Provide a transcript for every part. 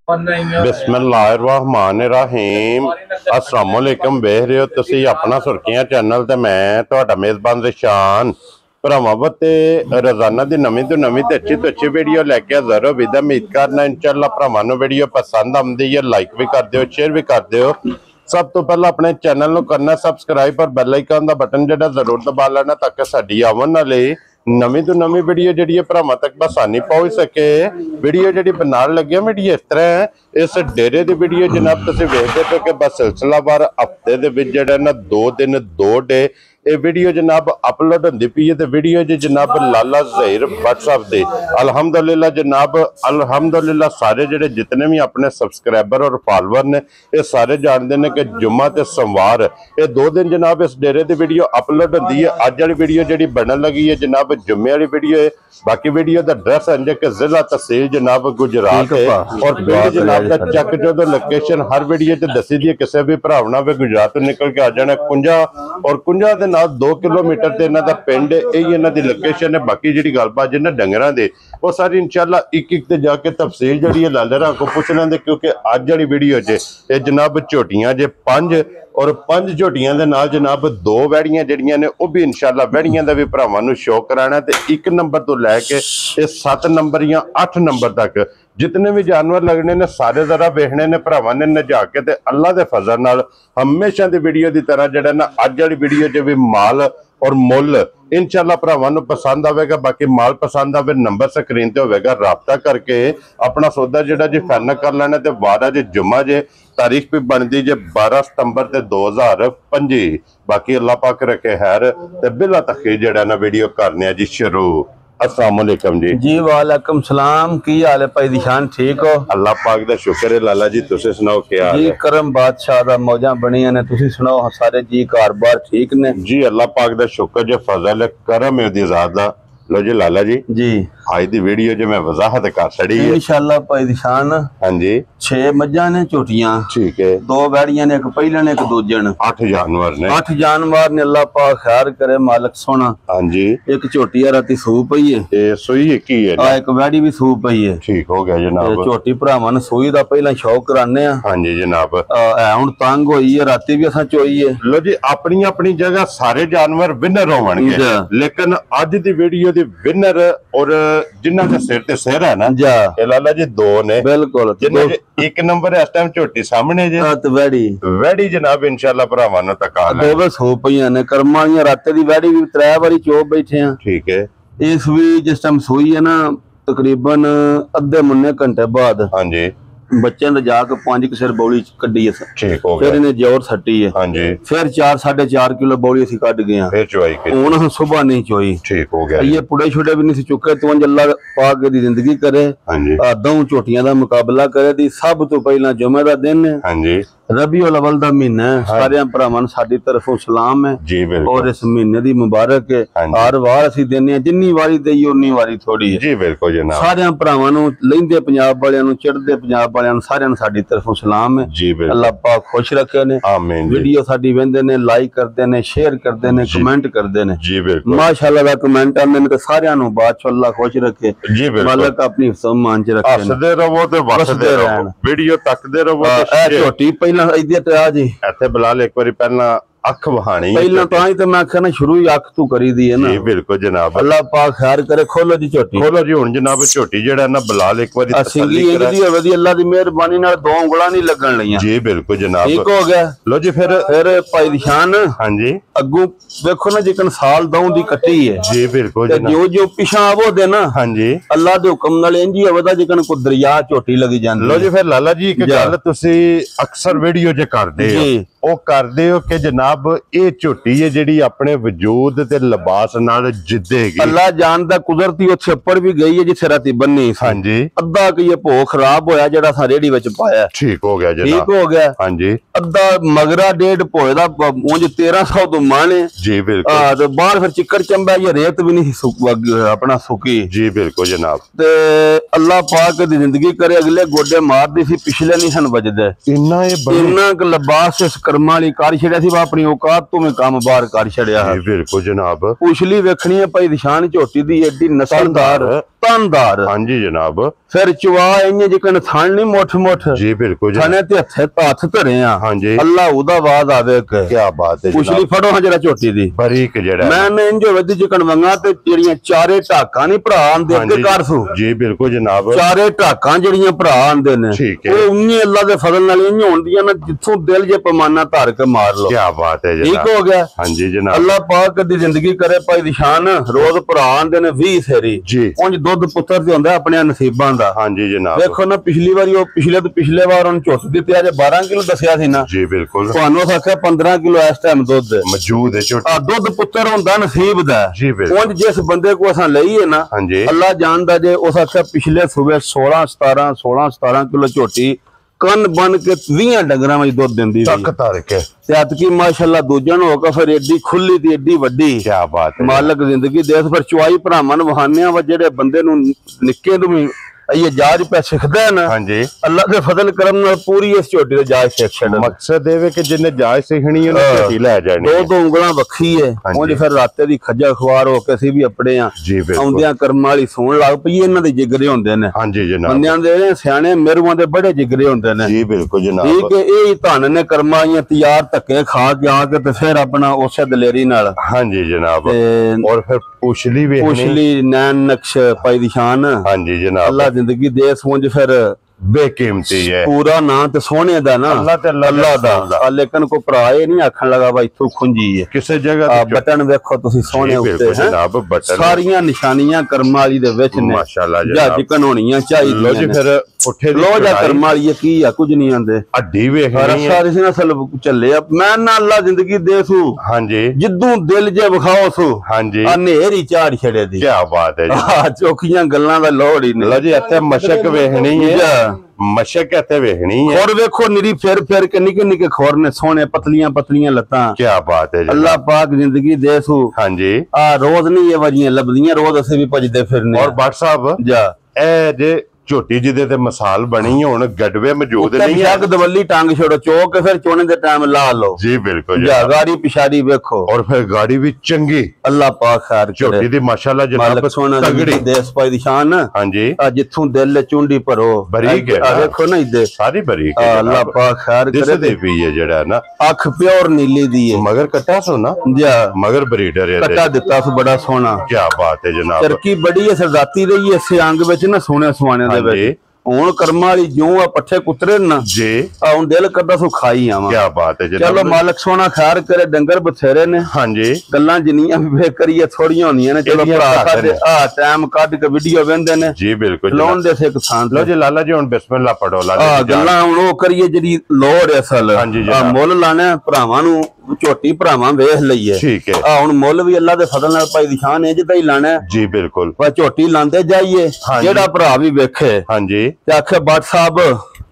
बिस्मिल्लाहिर्रहमानिर्रहीम अस्सलाम वालेकुम। वेख रहे हो तुसी अपना सुर्खियां चैनल ते मैं तुहाडा मेज़बान रिशान भरावां ते रोजाना दी नवीं तो अच्छी वीडियो लैके हाज़र हो। विद उम्मीद करना इंशाअल्लाह भरावां नूं वीडियो पसंद आउंदी है। लाइक भी कर दिओ, शेयर भी कर दिओ। सब तो पहला अपने चैनल नूं करना सबसक्राइब और बैल आइकन दा बटन जिहड़ा जरूर दबा लेना ताकि साडी आवन वाली नवीं तो नवीं वीडियो जिहड़ी भरावां तक बसानी पहुंच सके। वीडियो जिहड़ी बनाण लगे वीडियो इस तरह है। इस डेरे की वीडियो जनाब तुसीं वेखदे पे कि बस सिलसिलावार हफ्ते दे विच जिहड़ा ना 2 दिन 2 डे ये वीडियो जनाब अपलोड होंदी पई है। ते वीडियो जी जनाब लाला ज़हीर भट्ट साहब दी अल्हम्दुलिल्लाह जनाब अल्हम्दुलिल्लाह सारे जिहड़े जितने भी अपने सबसक्राइबर और फॉलोअर ने ये सारे जानते हैं कि जुम्मा ते सोमवार ये 2 दिन जनाब इस डेरे की वीडियो अपलोड होंदी है। अज वाली वीडियो जिहड़ी बनन लगी है जनाब जुम्मे वाली वीडियो है। बाकी वीडियो का एड्रैस है कि जिला तहसील जनाब गुजरात है और पिंड जनाब का चक जो लोकेशन हर वीडियो च दसी दी है। किसी भी भरावना वे गुजरात तो निकल के आ जाना कुंजा और कुंजा दे 2 किलोमीटर ते इन्हां दा पिंड यही इन्हां दी लोकेशन है। बाकी जिहड़ी गलबात जिन्हां डंगरां दे वो सारी इंशाअल्लाह एक ते जाके तफसील जिहड़ी है लालेरां को पुछ लेंदे क्योंकि अज वाली वीडियो च ये जनाब झोटियां जे 5 और 5 झोटियां दे नाल जनाब 2 वैड़ियां जिहड़ियां ने वो भी इंशाअल्लाह वैड़ियां दा भी भरावां नूं शो कराना ते 1 नंबर तो लैके 7 नंबर या 8 नंबर तक जितने भी जानवर लगने ने सारे जरा वेखने ने भरावां ने नजा के ते अल्लाह दे फजल नाल हमेशा दी वीडियो दी तरह जिहड़ा ना अज वाली वीडियो च भी माल और मुल इंशाअल्लाह भरावां नूं पसंद आवेगा। बाकी माल पसंद आवे नंबर स्क्रीन ते होवेगा, राबता करके अपना सौदा जिहड़ा जी फाइनल कर लेना। ते वारा जे जुम्मा जे तारीख भी बनती जे 12 सितंबर ते 2025। बाकी अल्लाह पाक रखे खैर ते बिला तखीर जिहड़ा ना वीडियो करने जी शुरू। अस्सलाम वालेकुम जी। वालेकुम सलाम। की हाल है भाई दिशान, ठीक हो? अल्लाह पाक दा शुक्र है लाला जी, तुसी सुनाओ क्या हाल है? जी करम बादशाह दा मौजा बनिया ने, तुसी सुनाओ सारे जी घर बार ठीक ने? जी अल्लाह पाक दा शुक्र जे फजल है करम है दी ज़ात दा। लो जी लाला जी जी आज दी वीडियो जो मैं वजाहत कर छड़ी है इंशाअल्लाह भाई दिशान। हां जी 6 मज्जां ने झोटियां, ठीक है, 2 वैड़ियां ने, एक पहिलन एक दूजन, 8 जानवर ने। 8 जानवर ने, अल्लाह पाक खैर करे मालिक सोना। हां जी एक झोटी राती सू पई है, ये सूई एक ही है, एक वैड़ी भी सू पई है। ठीक हो गया जनाब। झोटी भरावां ने सूई दा पहला शौक कराने आ। हां जी जनाब हुण तंग होई है, राती भी असां चोई है। लो जी अपनी अपनी जगह सारे जानवर विनर होवणगे, लेकिन आज दी वीडियो दी विनर और जिन्हां दे सिर ते सिर है ना ये लाला जी 2 ने बिल्कुल। जिन्हां दे 1 नंबर इस टाइम झोटी सामने जे ते वैड़ी जनाब इंशाअल्लाह भरावां नूं तका ले 2 बस हो पईयां ने। कर्मां वालियां राते दी वैड़ी भी 3 बारी चो बैठे हैं, ठीक है। इस भी जिस टाइम सोई है ना तकरीबन अद्धे मुन्ने घंटे बाद हां जी बच्चे ने जाके 5 सिर बौली कड्डी है, ठीक हो गया। फिर इन्हें जोर सट्टी है, हां जी। फिर 4 4.5 किलो बौली असीं कड गए हैं, फिर चोई के हुण हम सुबह नहीं चोई, ठीक हो गया। ये पुड़े छुड़े भी नहीं चुके तो अल्लाह पाक दी जिंदगी करे, हां जी। दो झोटियां दा मुकाबला करे दी। सब तो पहला जुमे दा दिन है, हां जी, रबीउल अव्वल दा महीना है। सारे भरावां नूं साडी तरफों सलाम है जी बिल्कुल। और इस महीने दी मुबारक है। हर वार असीं देने जिन्नी वारी देई उन्नी वारी थोड़ी है जी बिल्कुल जनाब। सारे भरावां नूं लैंदे पंजाब वालियां नूं चढ़दे पंजाब वालियां नूं सारियां नूं साडी तरफों सलाम है जी बिल्कुल। अल्लाह पाक खुश रखे ने, आमीन। वीडियो साडी वेंदे ने, लाइक करदे ने, शेयर करदे ने, कमेंट करदे ने जी बिल्कुल। माशाअल्लाह दा कमेंट आंदे ने ते सारियां नूं बात चो अल्लाह खुश रखे जी बिल्कुल। मालिक अपनी सम्मान च रखे, हसदे रहो ते वसदे रहो, वीडियो तकदे रहो। ए झोटी इत्थे बिलाल एक बारी पहला अख वहानी पहला तो ही तो मैं आख्या ना शुरू ही अख तू करी दी है ना जी बिल्कुल जनाब। अल्लाह पाक खैर करे। खोलो जी झोटी, खोलो जी। हुण जनाब झोटी जेड़ा ना बिलाल एक बारी तसल्ली करे दी होवे दी अल्लाह दी मेहरबानी नाल 2 उंगलां नहीं लगन लईयां जी बिल्कुल जनाब, ठीक हो गया। लो जी फिर भाई निशान हां जी अगू देखो ना जिकन साल दौं दी कट्टी है जी बिल्कुल जनाब। जो जो पिछा आवो दे ना हां जी अल्लाह दे हुक्म नाल इंज ही होवे दा जिकन को दरिया झोटी लगी जांदी। लो जी फिर लाला जी एक गल तुसी अक्सर वीडियो जे करदे हो ओ करदे हो कि जनाब ये झोटी है जिहड़ी अपने वजूद ते लिबास नाल जिद्देगी। अल्लाह जानदा कुदरती ओ छप्पड़ भी गई है जिथे राती बन्नी हां जी। अद्धा कि ये भो खराब होया जेड़ा सा रेड़ी विच पाया, ठीक हो गया जनाब, ठीक हो गया हां जी। अद्धा मगरा 1.5 भोए दा ऊंज 1300 तो माने जी बिल्कुल। ते बाहर फिर चिक्कर चंबा ये रेत भी नहीं अपना सुकी जी बिल्कुल जनाब। ते अल्लाह पाक दी जिंदगी करे अगले गोडे मार दी सी, पिछले नहीं सन बजदे। इन्ना क लिबास इस कर्मा वाली कर छड़िया सी, अपनी औकात तो मैं काम बाहर कर छड़िया है बिल्कुल जनाब। पुछली वेखनी है भाई निशान झोटी दी एडी नस्लदार तानदार। हाँ जी जनाब। फिर चुआ इंज जिकन थान नहीं मुठ मुठ जी बिल्कुल थाने ते हथ धरे आ। हाँ जी अल्लाह उदा वाद आवे। क्या बात है। पिछली फड़ो हाँ जरा झोटी दी बरीक जड़ा मैंने इंज होवे दी जिकन वंगा ते जेड़ियां चारे टाकां नहीं भरा आंदे अगे कर सू। जी बिल्कुल जनाब। चारे टाकां जेड़ियां भरा आंदे ने ठीक है। ਉਹ ਉਨੀ ਅੱਲਾ ਦੇ ਫਜ਼ਲ ਨਾਲ ਇੰਜ ਹੁੰਦੀਆਂ ਨਾ ਜਿੱਥੋਂ ਦਿਲ ਜੇ ਪਮਾਨਾ ਧਾਰ ਕੇ ਮਾਰ ਲਓ। ਕੀ ਬਾਤ ਹੈ ਜਨਾਬ। ਠੀਕ ਹੋ ਗਿਆ। ਹਾਂਜੀ ਜਨਾਬ। ਅੱਲਾ ਪਾਕ ਦੀ ਜ਼ਿੰਦਗੀ ਕਰੇ ਭਾਈ ਦੀ ਸ਼ਾਨ। ਰੋਜ਼ ਭਰਾ ਆਂਦੇ ਨੇ 20 ਫੇਰੀ ਜੀ। ਉਂਝ ਦੁੱਧ ਪੁੱਤਰ ਤੇ ਹੁੰਦਾ ਆਪਣੇ ਨਸੀਬਾਂ ਦਾ। ਹਾਂਜੀ ਜਨਾਬ। ਦੇਖੋ ਨਾ ਪਿਛਲੀ ਵਾਰੀ ਉਹ ਪਿਛਲੇ ਤੋਂ ਪਿਛਲੇ ਵਾਰ ਉਹਨੂੰ ਝੁੱਟ ਦਿੱਤੀ ਅੱਜ 12 ਕਿਲੋ ਦੱਸਿਆ ਸੀ ਨਾ। ਜੀ ਬਿਲਕੁਲ। ਤੁਹਾਨੂੰ ਆਖਿਆ 15 ਕਿਲੋ ਇਸ ਟਾਈਮ ਦੁੱਧ ਮੌਜੂਦ ਹੈ ਝੋਟੀ। ਆ ਦੁੱਧ ਪੁੱਤਰ ਹੁੰਦਾ ਨਸੀਬ ਦਾ। ਜੀ ਬਿਲਕੁਲ। ਉਂਝ ਜਿਸ ਬੰਦੇ ਕੋ ਅਸਾਂ ਲਈਏ ਨਾ ਹਾਂਜੀ ਅੱਲਾ ਜਾਣਦਾ ਜੇ ਉਸ ਆਖਿਆ ਪਿਛਲੇ ਸੂਬੇ 16-17 ਕਿਲੋ ਝੋਟੀ ਕੰਨ ਬਨ ਕੇ 20 ਡੰਗਰਾਂ ਵਿੱਚ ਦੁੱਧ ਦਿੰਦੀ ਸੀ। ਤੱਕ ਧਰ ਕੇ ਤੇ ਅਤਕੀ ਮਾਸ਼ਾਅੱਲਾ ਦੂਜਿਆਂ ਨੂੰ ਹੋਗਾ ਫਿਰ ਏਡੀ ਖੁੱਲੀ ਤੇ ਏਡੀ ਵੱਡੀ। ਕੀ ਬਾਤ ਹੈ। ਮਾਲਕ ਜ਼ਿੰਦਗੀ ਦੇ ਫਿਰ ਚੁਆਈ ਭਰਾਵਾਂ ਨੂੰ ਵਹਾਨਿਆਂ ਵਾ ਜਿਹੜੇ ਬੰਦੇ ਨੂੰ ਨਿੱਕੇ ਨੂੰ ਵੀ ਇਹ ਜਾਜ ਪੈ ਸਿੱਖਦਾ ਹੈ ਨਾ। ਹਾਂਜੀ ਅੱਲਾ ਦੇ ਫਜ਼ਲ ਕਰਮ ਨਾਲ ਪੂਰੀ ਇਸ ਝੋਟੀ ਦੇ ਜਾਜ ਸਿੱਖ ਛੱਡ। ਮਕਸਦ ਇਹ ਵੇ ਕਿ ਜਿੰਨੇ ਜਾਜ ਸਿੱਖਣੀ ਉਹਨੇ ਝੋਟੀ ਲੈ ਜਾਣੀ। ਦੋ ਉਂਗਲਾਂ ਵੱਖੀ ਹੈ ਉਂਝ ਫਿਰ ਰਾਤੇ ਦੀ ਖੱਜਾ ਖਵਾਰ ਹੋ ਕੇ ਅਸੀਂ ਵੀ ਆਪਣੇ ਆ ਆਉਂਦਿਆਂ ਕਰਮ ਵਾਲੀ ਸੌਣ ਲੱਗ ਪਈ। ਇਹਨਾਂ ਦੇ ਜਿਗਰੇ ਹੁੰਦੇ ਨੇ। ਹਾਂਜੀ ਜਨਾਬ। ਬੰਦਿਆਂ ਦੇ ਸਿਆਣੇ ਮੇਰੂਆਂ ਦੇ ਬੜੇ ਜਿਗਰੇ ਹੁੰਦੇ ਨੇ। ਜੀ ਬਿਲਕੁਲ ਜਨਾਬ। ਠੀਕ ਹੈ। ਇਹ ਹੀ ਧਨ ਨੇ ਕਰਮਾਂ ਦੀਆਂ ਤਿਆਰ ਧੱਕੇ ਖਾ ਕੇ ਆ ਕੇ ਤੇ ਫਿਰ ਆਪਣਾ ਉਸੇ ਦਲੇਰੀ ਨਾਲ। ਹਾਂਜੀ ਜਨਾਬ। ਔਰ ਫਿਰ ਪੁਛਲੀ ਵੇਖਣੀ ਪੁਛਲੀ ਨੈਣ ਨਕਸ਼ ਪਾਈ ਦੀ ਸ਼ਾਨ। ਹਾਂਜੀ ਜਨਾਬ। ਅੱਲਾ ਜ਼ਿੰਦਗੀ ਦੇ ਸੋਚ ਫਿਰ बेकीमती है। पूरा ना तो सोने दा ना अल्लाह दा। लेकिन को भरा ये नहीं आखन लगा भाई इथों खुंजी है किसी जगह बटन देखो तुसी सोने उत्ते हैं सारियां निशानियां कर्म वाली दे विच ने माशाल्लाह जज कनोणियां चाहिए। लो जी फिर उठे लो जा कर्म वाली की है कुछ नहीं आंदे हड्डी वेखनी है सारी सी नस्ल चले मैं ना अल्लाह जिंदगी दे सू। हां जी जिद्दू दिल जे विखाओ सू। हां जी अंधेरी झाड़ छड़े दी। क्या बात है जी चौखियां गल्लां दा लोड़ ही नहीं। लो जी इत्थे मशक वेखनी है मशक कहते वेखनी है और देखो निरी फिर के निके निके खोर ने सोने पतलियां पतलियां लत्तां। क्या बात है अल्लाह पाक जिंदगी दे सू। हां जी आ रोज नहीं ये वजियां लबदियां रोज असे भी भजदे फिरने। और बाट साहब जा ए जे झोटी जिदे ते मिसाल बनी हुण गडवे मौजूद नहीं है दवल्ली टांग छोड़ो चौक के फिर चोने दे टाइम ला लो। जी बिल्कुल जा गाड़ी पिछाड़ी देखो और फिर गाड़ी भी चंगी अल्लाह पाक खैर झोटी दी माशाल्लाह जनाब तगड़ी देश पाई दी शान। हां जी जिथों दिल चुंडी भरो बरीक है देखो ना इदे सारी बरीक है अल्लाह पाक खैर करे दे पी है जेड़ा ना अख प्योर नीली दी है मगर कट्टा सोना जा मगर ब्रीडर है कट्टा दिता सु बड़ा सोना। क्या बात है जनाब तरकी बड़ी है सरदाती रही है इस अंग विच ना सोने सुवाने ਹੁਣ ਕਰਮਾਂ ਵਾਲੀ ਜਿਉਂ ਆ ਪੱਠੇ ਕੁਤਰੇ ਨਾ ਜੀ ਆ ਹੁਣ ਦਿਲ ਕਰਦਾ ਸੋ ਖਾਈ ਆਵਾਂ। ਕੀ ਬਾਤ ਹੈ ਚਲੋ ਮਾਲਕ ਸੋਹਣਾ ਖੈਰ ਕਰੇ ਡੰਗਰ ਬਥੇਰੇ ਨੇ। ਹਾਂਜੀ ਗੱਲਾਂ ਜਿੰਨੀਆਂ ਵੀ ਵੇ ਕਰੀਏ ਥੋੜੀਆਂ ਹੁੰਦੀਆਂ ਨੇ ਚਲੋ ਭਰਾ ਸਾਡੇ ਆ ਟਾਈਮ ਕੱਢ ਕੇ ਵੀਡੀਓ ਵੇਂਦੇ ਨੇ। ਜੀ ਬਿਲਕੁਲ ਲਾਉਣ ਦੇ ਸੇ ਕਿਸਾਨ ਲੋ ਜੀ ਲਾਲਾ ਜੀ ਹੁਣ ਬਿਸਮਿਲ੍ਲਾ ਪੜੋ ਲਾਲਾ ਜੀ ਗੱਲਾਂ ਹੁਣ ਉਹ ਕਰੀਏ ਜਿਹੜੀ ਲੋੜ ਹੈ ਅਸਲ ਆ ਮੁੱਲ ਲਾਣਾ ਭਰਾਵਾਂ ਨੂੰ ਝੋਟੀ ਭਰਾਵਾਂ ਵੇਖ ਲਈਏ। ਠੀਕ ਹੈ ਆ ਹੁਣ ਮੁੱਲ ਵੀ ਅੱਲਾ ਦੇ ਫਜ਼ਲ ਨਾਲ ਭਾਈ ਦੀ ਸ਼ਾਨ ਹੈ ਜਿੱਦਾਂ ਹੀ ਲਾਣਾ। ਜੀ ਬਿਲਕੁਲ ਪਰ ਝੋਟੀ ਲਾਂਦੇ ਜਾਈਏ ਜਿਹੜਾ ਭਰਾ ਵੀ ਵੇਖੇ। ਹਾਂਜੀ ਤੇ ਆਖੇ ਬਾਟ ਸਾਹਿਬ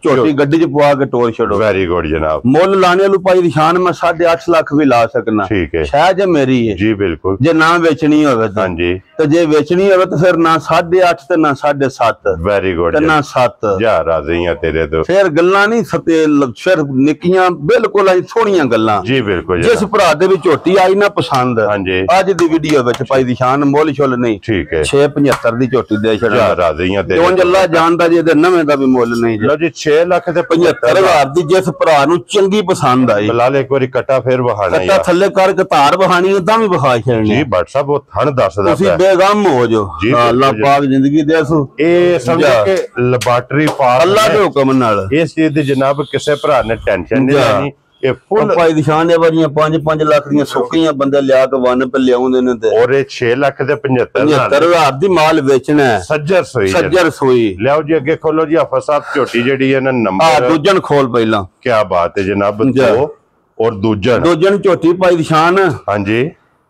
ਝੋਟੀ ਗੱਡੀ ਚ ਪਵਾ ਕੇ ਟੋਰ ਛੱਡੋ। ਵੈਰੀ ਗੁੱਡ ਜਨਾਬ ਮੁੱਲ ਲਾਣੇ ਨੂੰ ਭਾਈ ਦੀ ਸ਼ਾਨ ਮੈਂ 8.5 ਲੱਖ ਵੀ ਲਾ ਸਕਣਾ। ਠੀਕ ਹੈ ਸ਼ਾਇਦ ਜੇ ਮੇਰੀ ਹੈ। ਜੀ ਬਿਲਕੁਲ ਜੇ ਨਾ ਵੇਚਣੀ ਹੋਵੇ ਤਾਂ ਹਾਂਜੀ ਤੇ ਜੇ ਵੇਚਣੀ ਹੋਵੇ ਤਾਂ ਫਿਰ ਨਾ 8.5 ਤੇ ਨਾ 7.5 ਵੈਰੀ ਗੁੱਡ ਤੇ ਨਾ 7 ਜਾ ਰਾਜ਼ੀ ਆ ਤੇਰੇ ਤੋਂ ਫਿਰ ਗੱਲਾਂ ਨਹੀਂ ਸਤੇ ਫਿਰ ਨਿੱਕੀਆਂ ਬਿਲਕੁਲ ਆ ਸੋਹਣੀਆਂ ਗੱਲਾਂ। ਜੀ ਬਿਲਕੁਲ ਜਿਸ ਭਰਾ ਦੇ ਵੀ ਝੋਟੀ ਆਈ ਨਾ ਪਸੰਦ ਹਾਂਜੀ ਅੱਜ ਦੀ ਵੀਡੀਓ ਵਿੱਚ ਭਾਈ ਦੀ ਸ਼ਾਨ ਮੁੱਲ ਛੁੱਲ ਨਹੀਂ। ਠੀਕ ਹੈ 6.75 ਦੀ ਝੋਟੀ ਦੇ ਛੱਡਾ ਰਾਜ਼ੀ ਆ ਤੇਰੇ ਤੋਂ ਅੱਲਾ ਜਾਣਦਾ ਜੇ ਇਹਦੇ ਨਵੇਂ ਦਾ ਵੀ ਮੁੱਲ ਨਹੀਂ। ਲਓ ਜੀ 6 ਲੱਖ ਤੇ 75,000 ਦੀ ਜਿਸ ਭਰਾ ਨੂੰ ਚੰਗੀ ਪਸੰਦ ਆਈ ਬਲਾਲ ਇੱਕ ਵਾਰੀ ਕਟਾ ਫੇਰ ਵਹਾਣਾ ਕਟਾ ਥੱਲੇ ਕਰਕੇ ਧਾਰ ਵਹਾਣੀ ਉਦਾਂ ਵੀ ਵਹਾ ਛੜਨੀ। ਜੀ ਬਟ ਸਾਹਿਬ ਉਹ ਥਣ ਦੱਸਦਾ ਤੁਸੀਂ ਬੇਗਮ ਹੋ ਜੋ ਅੱਲਾਹ ਪਾਕ ਜ਼ਿੰਦਗੀ ਦੇ ਸੂ ਇਹ ਸਮਝੋ ਕਿ ਲੈਬੋਰੇਟਰੀ ਪਾਸ ਅੱਲਾਹ ਦੇ ਹੁਕਮ ਨਾਲ ਇਸ ਚੀਜ਼ ਦੀ ਜਨਾਬ ਕਿਸੇ ਭਰਾ ਨੇ ਟੈਨਸ਼ਨ ਨਹੀਂ ਲੈਣੀ। ਇਹ ਫੁੱਲ ਭਾਈ ਦੀ ਸ਼ਾਨ ਦੇ ਵਾਰੀਆਂ 5-5 ਲੱਖ ਦੀਆਂ ਸੁੱਕੀਆਂ ਬੰਦੇ ਲਿਆ ਕੇ ਵਨ ਪੇ ਲਿਆਉਂਦੇ ਨੇ ਤੇ ਔਰ ਇਹ 6 ਲੱਖ ਤੇ 75,000 ਦੀ ਮਾਲ ਵੇਚਣਾ ਹੈ। ਸੱਜਰ ਸੋਈ ਲਿਆਓ ਜੀ ਅੱਗੇ ਖੋਲੋ ਜੀ ਆਫਰ ਸਾਹਿਬ ਝੋਟੀ ਜਿਹੜੀ ਹੈ ਨਾ ਨੰਬਰ ਦੂਜਨ ਖੋਲ ਪਹਿਲਾਂ। ਕੀ ਬਾਤ ਹੈ ਜਨਾਬ ਦੋ ਔਰ ਦੂਜਨ ਝੋਟੀ ਭਾਈ ਦੀ ਸ਼ਾਨ। ਹਾਂਜੀ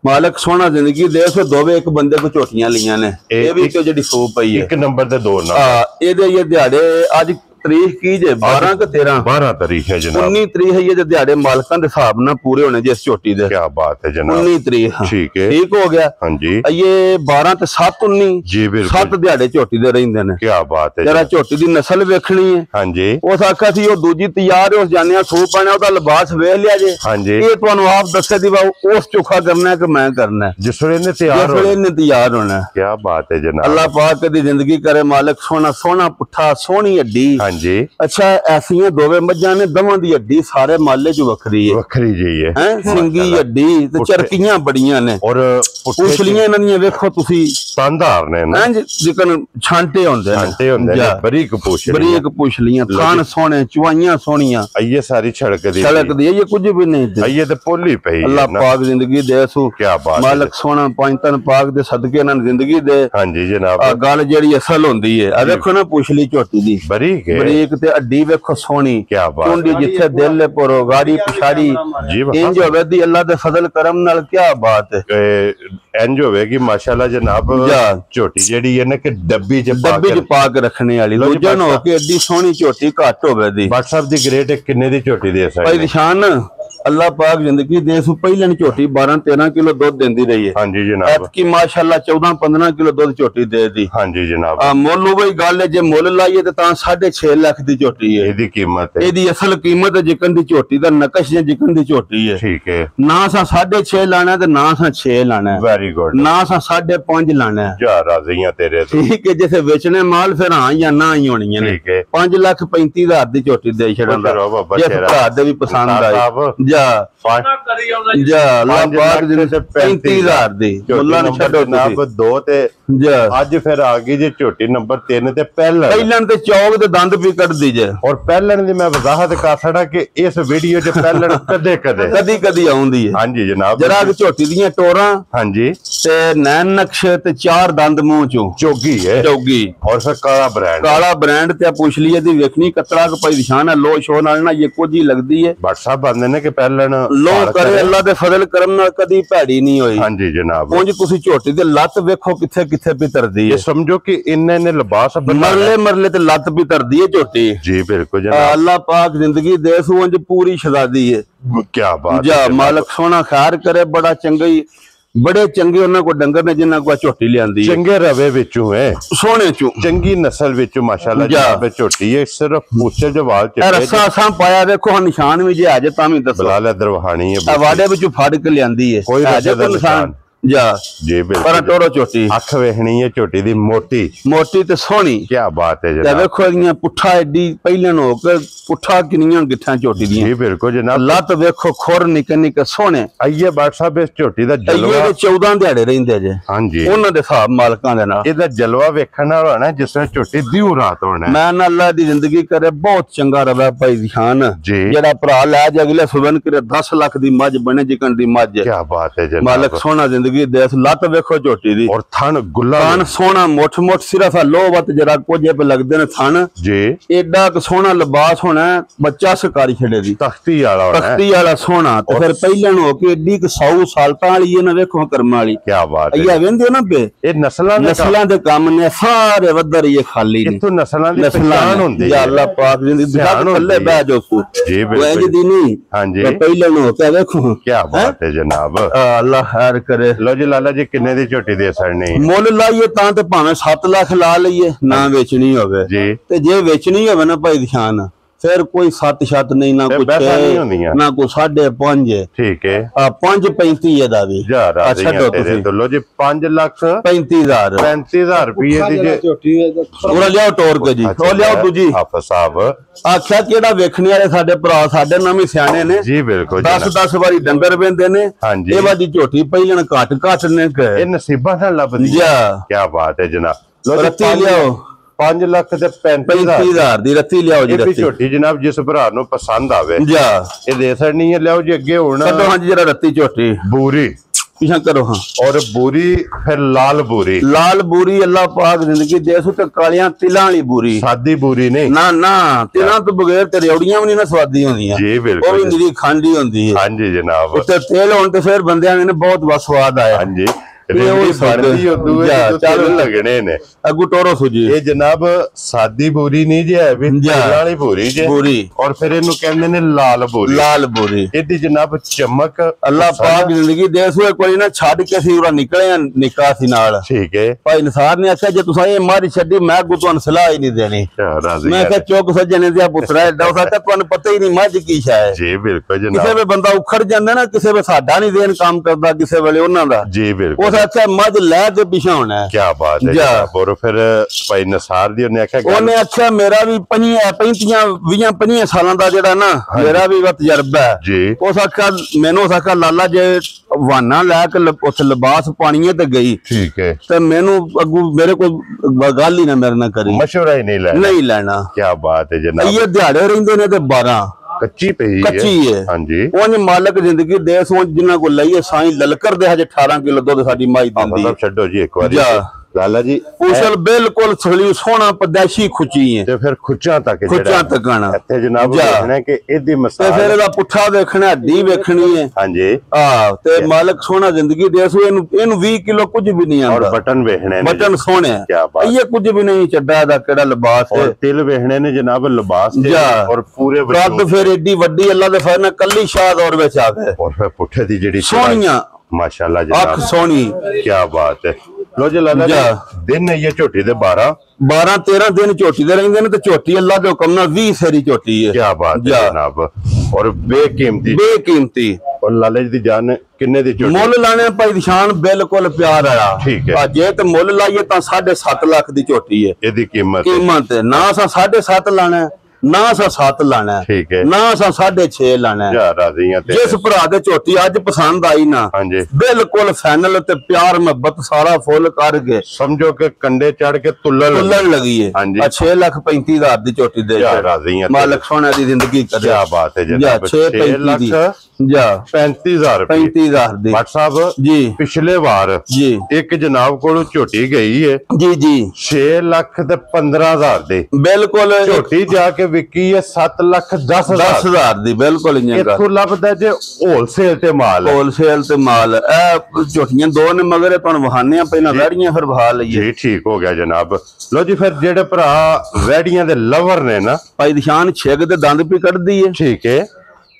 ਮਾਲਕ ਸੋਹਣਾ ਜ਼ਿੰਦਗੀ ਦੇ ਸੋ ਦੋਵੇਂ ਇੱਕ ਬੰਦੇ ਕੋ ਝੋਟੀਆਂ ਲਈਆਂ ਨੇ ਇਹ ਵੀ ਜਿਹੜੀ ਸੋ ਪਈ ਹੈ ਇੱਕ ਨੰਬਰ ਤੇ ਦੋ ਨਾ ਇਹਦੇ ਇਹ ਦਿਹਾੜੇ ਅੱਜ ਤਰੀਕ ਕੀ ਜੇ 12 ਕਿ 13 12 ਤਾਰੀਖ ਹੈ ਜਨਾਬ 19 ਤਰੀਕ ਹੈ ਇਹ ਦਿਹਾੜੇ ਮਾਲਕਾਂ ਦੇ ਹਿਸਾਬ ਨਾਲ ਪੂਰੇ ਹੋਣੇ ਜਿਸ ਝੋਟੀ ਦੇ। ਕੀ ਬਾਤ ਹੈ ਜਨਾਬ 19 ਤਰੀਕ ਠੀਕ ਹੈ ਠੀਕ ਹੋ ਗਿਆ। ਹਾਂਜੀ ਇਹ 12 ਤੇ 7 19 ਜੀ ਬਿਲਕੁਲ 7 ਦਿਹਾੜੇ ਝੋਟੀ ਦੇ ਰਹਿੰਦੇ ਨੇ। ਕੀ ਬਾਤ ਹੈ ਜਰਾ ਝੋਟੀ ਦੀ ਨਸਲ ਵੇਖਣੀ ਹੈ। ਹਾਂਜੀ ਉਸ ਆਖਿਆ ਸੀ ਉਹ ਦੂਜੀ ਤਿਆਰ ਉਸ ਜਾਣਿਆ ਸੂ ਪਾਣਾ ਉਹਦਾ ਲਿਬਾਸ ਵੇਖ ਲਿਆ ਜੇ। ਹਾਂਜੀ ਇਹ ਤੁਹਾਨੂੰ ਆਪ ਦੱਸੇ ਦੀ ਵਾ ਉਸ ਚੋਖਾ ਕਰਨਾ ਕਿ ਮੈਂ ਕਰਨਾ ਜਿਸ ਵੇਲੇ ਨੇ ਤਿਆਰ ਹੋਣਾ। ਕੀ ਬਾਤ ਹੈ ਜਨਾਬ ਅੱਲਾਹ ਪਾਕ ਦੀ ਜ਼ਿੰਦਗੀ ਕਰੇ ਮਾਲਕ। ਸੋਹਣਾ ਸੋਹਣਾ ਪੁੱਠਾ ਸੋਹਣੀ ਹੱਡੀ। ਹਾਂਜੀ ਅੱਛਾ ਐਸੀਆਂ ਦੋਵੇਂ ਮੱਝਾਂ ਨੇ ਦਵਾਂ ਦੀ ਹੱਡੀ ਸਾਰੇ ਮਾਲੇ ਚ ਵੱਖਰੀ ਜੀ ਹੈ ਸਿੰਗੀ ਹੱਡੀ ਤੇ ਚਰਕੀਆਂ ਬੜੀਆਂ ਨੇ ਔਰ ਪੁਛਲੀਆਂ ਇਹਨਾਂ ਦੀਆਂ ਵੇਖੋ ਤੁਸੀਂ ਸ਼ਾਨਦਾਰ ਨੇ ਨਾ ਜਿਕਨ ਛਾਂਟੇ ਹੁੰਦੇ ਨੇ ਬਰੀਕ ਪੁਛਲੀਆਂ ਥਾਣ ਸੋਹਣੇ ਚੁਆਈਆਂ ਸੋਹਣੀਆਂ। ਇਹ ਸਾਰੀ ਛੜਕਦੀ ਇਹ ਕੁਝ ਵੀ ਨਹੀਂ ਇਹ ਤੇ ਭੁੱਲੀ ਪਈ ਅੱਲਾਹ ਪਾਕ ਜ਼ਿੰਦਗੀ ਦੇ ਸੂ ਮਾਲਕ ਸੋਹਣਾ ਪੰਜ ਤਨ ਪਾਕ ਦੇ ਸਦਕੇ ਇਹਨਾਂ ਨੂੰ ਜ਼ਿੰਦਗੀ ਦੇ। ਹਾਂਜੀ ਜਨਾਬ ਗੱਲ ਜਿਹੜੀ ਅਸਲ ਹੁੰਦੀ ਹੈ ਆ ਵੇਖੋ ਨਾ ਪੁਛਲੀ ਝੋਟੀ ਦੀ ਬਰੀਕ ਤੇ ਅੱਡੀ ਵੇਖੋ ਸੋਹਣੀ ਟੁੰਡੀ ਜਿੱਥੇ ਦਿਲ ਹੈ ਪਰੋ ਗਾੜੀ ਪਿਛਾੜੀ ਇੰਜ ਹੋਵੇ ਦੀ ਅੱਲਾਹ ਦੇ ਫਜ਼ਲ ਕਰਮ ਨਾਲ ਕੀ ਬਾਤ ਹੈ। ਇੰਜ ਹੋਵੇਗੀ ਮਾਸ਼ਾਅੱਲਾ ਜਨਾਬ ਝੋਟੀ ਜਿਹੜੀ ਹੈ ਨਾ ਕਿ ਡੱਬੀ ਚ ਪਾ ਕੇ ਰੱਖਣੇ ਵਾਲੀ ਦੂਜਾ ਨਾ ਹੋ ਕੇ ਐਡੀ ਸੋਹਣੀ ਝੋਟੀ ਘੱਟ ਹੋਵੇ ਦੀ। WhatsApp ਦੀ ਗ੍ਰੇਡ ਕਿੰਨੇ ਦੀ ਝੋਟੀ ਦੇ ਸਕਦੇ ਭਾਈ ਨਿਸ਼ਾਨ ਅੱਲਾਹ ਪਾਕ ਜ਼ਿੰਦਗੀ ਦੇ ਸੂ ਪਹਿਲਾਂ ਝੋਟੀ 12 13 ਕਿਲੋ ਦੁੱਧ ਦਿੰਦੀ ਰਹੀ ਹੈ। ਹਾਂਜੀ ਜਨਾਬ ਐਤਕੀ ਮਾਸ਼ਾਅੱਲਾ 14 15 ਕਿਲੋ ਦੁੱਧ ਝੋਟੀ ਦੇ ਦੀ। ਹਾਂਜੀ ਜਨਾਬ ਮੁੱਲ ਉਹ ਗੱਲ ਹੈ ਜੇ ਮੁੱਲ ਲਾਈਏ ਤੇ ਤਾਂ 6.5 ਲੱਖ ਦੀ ਝੋਟੀ ਹੈ। ਇਹਦੀ ਕੀਮਤ ਹੈ ਇਹਦੀ ਅਸਲ ਕੀਮਤ ਜਿਕਨ ਦੀ ਝੋਟੀ ਦਾ ਨਕਸ਼ ਜਾਂ ਜਿਕਨ ਦੀ ਝੋਟੀ ਹੈ। ਠੀਕ ਹੈ ਨਾ ਸਾ 6.5 ਲਾਣਾ ਤੇ ਨਾ ਸਾ 6 ਲਾਣਾ ਵੈਰੀ ਗੁੱਡ ਨਾ ਸਾ 5.5 ਲਾਣਾ ਜਾ ਰਾਜ਼ੀਆਂ ਤੇਰੇ ਤੋਂ ਠੀਕ ਹੈ। ਜਿਥੇ ਵੇਚਣੇ ਮਾਲ ਫਿਰ ਹਾਂ ਜਾਂ ਨਾ ਹੀ ਹੋਣੀਆਂ ਨੇ। 5,35,000 ਦੀ ਝੋਟੀ ਦੇ ਛੜਨ ਦਾ ਜੇ ਭਰਾ ਦੇ ਵੀ ਪਸੰਦ ਆਏ ਜਾ 35,000 ਦੀ ਮੁੱਲਾ ਨੇ ਛੱਡੋ ਜਨਾਬ 2 ਤੇ ਅੱਜ ਫਿਰ ਆ ਗਈ ਜੇ ਝੋਟੀ ਨੰਬਰ 3 ਤੇ ਪਹਿਲਣ ਤੇ ਚੌਕ ਦੇ ਦੰਦ ਵੀ ਕੱਢਦੀ ਜੇ। ਔਰ ਪਹਿਲਣ ਦੀ ਮੈਂ ਵਜ਼ਾਹਤ ਕਰ ਸਕਦਾ ਕਿ ਇਸ ਵੀਡੀਓ 'ਚ ਪਹਿਲਣ ਕਦੀ ਆਉਂਦੀ ਹੈ। ਹਾਂਜੀ ਜਨਾਬ ਜਰਾ ਝੋਟੀ ਦੀਆਂ ਟੋਰਾਂ ਹਾਂਜੀ ਤੇ ਨੈਣ ਨਕਸ਼ ਤੇ 4 ਦੰਦ ਮੂੰਹ ਚੋਂ ਚੋਗੀ ਹੈ ਚੋਗੀ ਔਰ ਫਿਰ ਕਾਲਾ ਬ੍ਰਾਂਡ ਤੇ ਪੁੱਛ ਲਈ ਇਹਦੀ ਵੇਖਣੀ ਕਤਰਾ ਕ ਭਾਈ ਨਿਸ਼ਾਨ ਹੈ ਲੋ ਸ਼ੋ ਨਾਲ ਨਾ ਇਹ ਕੁਝ ਹੀ ਲੱਗਦੀ ਹੈ। WhatsApp ਬੰਦੇ ਨੇ ਕਿ ਪਹਿਲਣ ਲੋ ਕਰੇ ਅੱਲਾਹ ਦੇ ਫਜ਼ਲ ਕਰਮ ਨਾਲ ਕਦੀ ਭੈੜੀ ਨਹੀਂ ਹੋਈ। ਹਾਂਜੀ ਜਨਾਬ ਉਂਝ ਤੁਸੀਂ ਝੋਟੀ ਦੇ ਲੱਤ ਵੇਖੋ ਕਿੱਥੇ ਕਿੱਥੇ ਪਿਤਰਦੀ ਹੈ। ਸਮਝੋ ਕਿ ਇੰਨੇ ਲਿਬਾਸ ਮਰਲੇ ਤੇ ਲੱਤ ਪਿਤਰਦੀ ਹੈ ਝੋਟੀ। ਜੀ ਬਿਲਕੁਲ ਜਨਾਬ ਅੱਲਾਹ ਪਾਕ ਜ਼ਿੰਦਗੀ ਦੇ ਸੂ ਉਂਝ ਪੂਰੀ ਸ਼ਹਾਦੀ ਹੈ। ਕੀ ਬਾਤ ਜਾ ਮਾਲਕ ਸੋਹਣਾ ਖੈਰ ਕਰੇ ਬੜਾ ਚੰਗਾ ਹੀ ਬੜੇ ਚੰਗੇ ਉਹਨਾਂ ਕੋ ਡੰਗਰ ਨੇ ਜਿਨ੍ਹਾਂ ਕੋ ਝੋਟੀ ਲਿਆਂਦੀ ਚੰਗੇ ਰਵੇ ਵਿੱਚੋਂ ਹੈ ਸੋਹਣੇ ਚੋਂ ਚੰਗੀ ਨਸਲ ਵਿੱਚੋਂ ਮਾਸ਼ਾਅੱਲਾ ਜਨਾਬ ਝੋਟੀ ਹੈ। ਸਿਰਫ ਮੂਛੇ ਜਵਾਲ ਚ ਰਸਾ ਸਾਂ ਪਾਇਆ ਵੇਖੋ ਨਿਸ਼ਾਨ ਵੀ ਜੇ ਆ ਜੇ ਤਾਂ ਵੀ ਦੱਸੋ ਬਲਾਲ ਦਰਵਾਹਾਣੀ ਹੈ ਵਾੜੇ ਵਿੱਚੋਂ ਫੜ ਕੇ ਲਿਆਂਦੀ ਹੈ ਕੋਈ ਨਿਸ਼ਾਨ ਜਾ ਜੀ ਪਰ ਟੋਰੋ ਝੋਟੀ ਅੱਖ ਵੇਖਣੀ ਹੈ ਝੋਟੀ ਦੀ ਮੋਟੀ ਤੇ ਸੋਹਣੀ ਕੀ ਬਾਤ ਹੈ ਜਨਾਬ ਵੇਖੋ ਇਹਦੀਆਂ ਪੁੱਠਾ ਐਡੀ ਪਹਿਲਾਂ ਹੋ ਕੇ ਪੁੱਠਾ ਕਿੰਨੀਆਂ ਗਿੱਠਾਂ ਝੋਟੀ ਦੀਆਂ ਜੀ ਬਿਲਕੁਲ ਜਨਾਬ ਲੱਤ ਵੇਖੋ ਖੁਰ ਨਿੱਕੇ ਸੋਹਣੇ ਆਈਏ WhatsApp ਇਸ ਝੋਟੀ ਦਾ ਜਲਵਾ 14 ਦਿਹਾੜੇ ਰਹਿੰਦੇ ਜੇ। ਹਾਂਜੀ ਉਹਨਾਂ ਦੇ ਹਿਸਾਬ ਮਾਲਕਾਂ ਦੇ ਨਾਲ ਇਹਦਾ ਜਲਵਾ ਵੇਖਣ ਨਾਲ ਹੋਣਾ ਜਿਸ ਤਰ੍ਹਾਂ ਝੋਟੀ ਦਿਉ ਰਾਤ ਹੋਣਾ। ਮੈਂ ਨਾ ਅੱਲਾਹ ਦੀ ਜ਼ਿੰਦਗੀ ਕਰੇ ਬਹੁਤ ਚੰਗਾ ਰਵੇ ਭਾਈ ਦਿਹਾਨ ਜਿਹੜਾ ਭਰਾ ਲੈ ਜਾ ਅਗਲੇ ਸੁਬਨ ਕਰੇ 10 ਲੱਖ ਦੀ ਮੱਝ ਬਣੇ ਜਿਕਣ ਦੀ ਮੱਝ। ਕੀ ਬਾਤ ਹੈ ਜਨਾਬ ਮਾਲਕ ਸੋਹਣਾ ਜ਼ਿੰਦਗੀ ਦੇ ਲੱਤ ਵੇਖੋ ਝੋਟੀ ਦੀ ਔਰ ਥਣ ਗੁੱਲਾ ਥਣ ਸੋਹਣਾ ਮੁੱਠ ਸਿਰਫ ਲੋਵਤ ਜਰਾ ਕੋਝੇ ਪੇ ਲੱਗਦੇ ਨੇ ਥਣ ਜੀ ਏਡਾ ਕ ਸੋਹਣਾ ਲਿਬਾਸ ਹੋਣਾ ਬੱਚਾ ਸਰਕਾਰੀ ਛੜੇ ਦੀ ਤਖਤੀ ਵਾਲਾ ਸੋਹਣਾ ਤੇ ਫਿਰ ਪਹਿਲਾਂ ਨੂੰ ਹੋ ਕੇ ਏਡੀ ਕ 100 ਸਾਲਤਾਂ ਵਾਲੀ ਇਹ ਨਾ ਵੇਖੋ ਕਰਮ ਵਾਲੀ। ਕੀ ਬਾਤ ਹੈ ਇਹ ਵੇਂਦੇ ਨਾ ਬੇ ਇਹ ਨਸਲਾਂ ਦੇ ਕੰਮ ਨੇ ਸਾਰੇ ਵੱਧਰ ਇਹ ਖਾਲੀ ਨੇ ਇਥੋਂ ਨਸਲਾਂ ਦੀ ਪਛਾਣ ਹੁੰਦੀ ਹੈ। ਅੱਲਾਹ ਪਾਕ ਦੀ ਧਿਆਨ ਥੱਲੇ ਬਹਿ ਜੋ ਜੀ ਬਿਲਕੁਲ ਦੀ ਨਹੀਂ ਹਾਂਜੀ ਪਹਿਲਾਂ ਨੂੰ ਹੋ ਕੇ ਵੇਖੋ ਕੀ ਬਾਤ ਹੈ ਜਨਾਬ ਅੱਲਾਹ ਖੈਰ ਕਰੇ। ਲੋ ਜੀ ਲਾਲਾ ਜੀ ਕਿੰਨੇ ਦੀ ਝੋਟੀ ਦੇ ਸੜਨੀ ਮੁੱਲ ਲਾਈਏ ਤਾਂ ਤੇ ਭਾਵੇਂ 7 ਲੱਖ ਲਾ ਲਈਏ ਨਾ ਵੇਚਣੀ ਹੋਵੇ ਜੀ ਤੇ ਜੇ ਵੇਚਣੀ ਹੋਵੇ ਨਾ ਭਾਈ ਦਿਖਾਨ ਫਿਰ ਕੋਈ 7 ਨਹੀਂ ਨਾ ਕੁਛ ਨਾ ਕੋਈ 5.5 ਠੀਕ ਹੈ 5.35 ਇਹਦਾ ਵੀ ਛੱਡੋ ਤੁਸੀਂ ਲੋ ਜੀ 5,35,000 ਰੁਪਏ ਦੀ ਜੇ ਉਹ ਲਿਆਓ ਟੋਰ ਕੇ ਜੀ ਉਹ ਲਿਆਓ ਦੂਜੀ ਹਾਫਿਜ਼ ਸਾਹਿਬ ਆਖਿਆ ਕਿਹੜਾ ਵੇਖਣੇ ਵਾਲੇ ਸਾਡੇ ਭਰਾ ਸਾਡੇ ਨਾਲ ਵੀ ਸਿਆਣੇ ਨੇ ਜੀ ਬਿਲਕੁਲ 10 ਵਾਰੀ ਡੰਗਰ ਵੇਂਦੇ ਨੇ ਇਹ ਵਾਦੀ ਝੋਟੀ ਪਹਿਲਣ ਘੱਟ ਨੇ ਇਹ ਨਸੀਬਾਂ ਨਾਲ ਲੱਭਦੀ ਹੈ। ਕੀ ਬਾਤ ਹੈ ਜਨਾਬ ਲੋ ਰੱਤੀ ਲਿਆਓ 5 ਲੱਖ ਤੇ 35,000 ਦੀ ਰੱਤੀ ਲਿਆਓ ਜੀ ਰੱਤੀ ਝੋਟੀ ਜਨਾਬ ਜਿਸ ਭਰਾ ਨੂੰ ਪਸੰਦ ਆਵੇ ਜਾ ਇਹ ਦੇ ਸਕਣੀ ਹੈ। ਲਿਆਓ ਜੀ ਅੱਗੇ ਹੁਣ ਕੱਢੋ ਹਾਂਜੀ ਜਰਾ ਰੱਤੀ ਝੋਟੀ ਬੂਰੀ ਪਿਛਾ ਕਰੋ ਹਾਂ ਔਰ ਬੂਰੀ ਫਿਰ ਲਾਲ ਬੂਰੀ ਅੱਲਾਹ ਪਾਕ ਜ਼ਿੰਦਗੀ ਦੇ ਸੂ ਤੇ ਕਾਲੀਆਂ ਤਿਲਾਂ ਵਾਲੀ ਬੂਰੀ ਸਾਦੀ ਬੂਰੀ ਨਹੀਂ ਨਾ ਤਿਲਾਂ ਤੋਂ ਬਗੈਰ ਤੇ ਰੇਉੜੀਆਂ ਵੀ ਨਹੀਂ ਨਾ ਸਵਾਦੀ ਹੁੰਦੀਆਂ ਜੀ ਬਿਲਕੁਲ ਉਹ ਵੀ ਨਿਰੀ ਖਾਂਡੀ ਹੁੰਦੀ ਹੈ। ਹਾਂਜੀ ਜਨਾਬ ਉੱਤੇ ਤੇਲ ਹੋਣ ਤੇ ਫਿਰ ਬੰਦਿਆਂ ਨੇ ਬਹੁਤ ਸਵਾਦ ਆਇਆ। ਹਾਂਜੀ ਬਣਦੀ ਉਦੋਂ ਚੱਲ लगने ने अगू टोरो सूजी ये जनाब सादी बोरी नहीं जे है भी वाली बोरी जे बोरी और फिर इन्हू कहंदे ने लाल बोरी इहदी जनाब चमक अल्लाह पाक जिंदगी दे सो कोई ना छड़ के सी उरा निकले निका सी नाल ठीक है भाई निसार ने आख्या जे तुसा ये मारी छड्डी मैं अगू तुहानू सलाह ही नहीं देनी मैं आख्या चौक सज्जने दिया पुत्रा एडा उसा तुहानू पता ही नहीं मज की शै है जी बिल्कुल जनाब किसे वे बंदा उखड़ जांदा ना किसे वे साडा नहीं देन काम करदा किसे वेले उन्हां दा जी बिल्कुल उस आख्या मज लै के पिछे होना है क्या बात है और फिर भाई नसार दी उन्हें आख्या मेरा भी 35 सालां दा जेड़ा ना मेरा भी तजर्बा है जी उस आख्या मैनू उस आख्या लाला जे वाना लैके उस लिबास पानी ते गई ठीक है ते मैनू अगू मेरे को गल ही ना मेरे ना करी मशवरा ही नहीं लेना क्या बात है जनाब ये दिहाड़े रहिंदे ने ते 12 कच्ची है हां जी उन मालक जिंदगी दे सो जिन्ना को लईए साईं ललकर दे हजे 18 किलो दूध साडी माई दिंदी मतलब छड्डो जी एक बार लाला जी उसल बिल्कुल सली सोना पदैशी खुची है ते फिर खुचा तक आना इथे जनाब देखना कि एदी मसाल ते फिर एदा पुठा देखना हड्डी देखनी है हां जी हां ते मालक सोना जिंदगी दे सो इनु 20 किलो कुछ भी नहीं आंदा और बटन वेखने ने बटन सोने क्या बात ये कुछ भी नहीं चड्डा दा केड़ा लिबास है और तिल वेखने ने जनाब लिबास और पूरे कद फिर एडी वड्डी अल्लाह दे फर ने कल्ली शाद और विच आ गए और फिर पुठे दी जेडी सोनिया माशाल्लाह जनाब आंख सोनी क्या बात है लो जी लाला दिन है ये झोटी दे 12-13 दिन झोटी दे रहिंदे ने ते झोटी अल्लाह दे हुक्म नाल 20 सेरी झोटी है क्या बात है जनाब और बेकीमती और लाले दी जान किन्ने दी झोटी मुੱਲ लाने भाई निशान बिल्कुल प्यार आया ठीक है जे ते मुੱਲ लाइए तां 7.5 लाख दी झोटी है एदी कीमत ना सा 7.5 लाना ना सा 7 लाना ठीक है ना सा 6.5 लाना जिस भरा दे झोटी अज पसंद आई ना बिल्कुल फाइनल ते प्यार मोहब्बत सारा फुल करके समझो कि कंडे चढ़ के तुलन लगी है 6,35,000 दी झोटी दे मालिक सोने दी जिंदगी करे क्या बात है जनाब 6,35,000 जा 35,000 दी भट्ट साहब जी पिछले बार जी एक जनाब कोलों झोटी गई है जी 6,15,000 दी बिल्कुल झोटी जाके विकी है 7,10,000 दी बिल्कुल इत्थों लभदा जे होलसेल ते माल ए झोटियां दो ने मगर तुहानू वहाने आ पहला वैड़ियां फिर वहा लईए जी ठीक हो गया जनाब लो जी फिर जेड़े भरा वैड़ियां दे लवर ने ना भाई निशान छिग ते दंद भी कढदी है ठीक है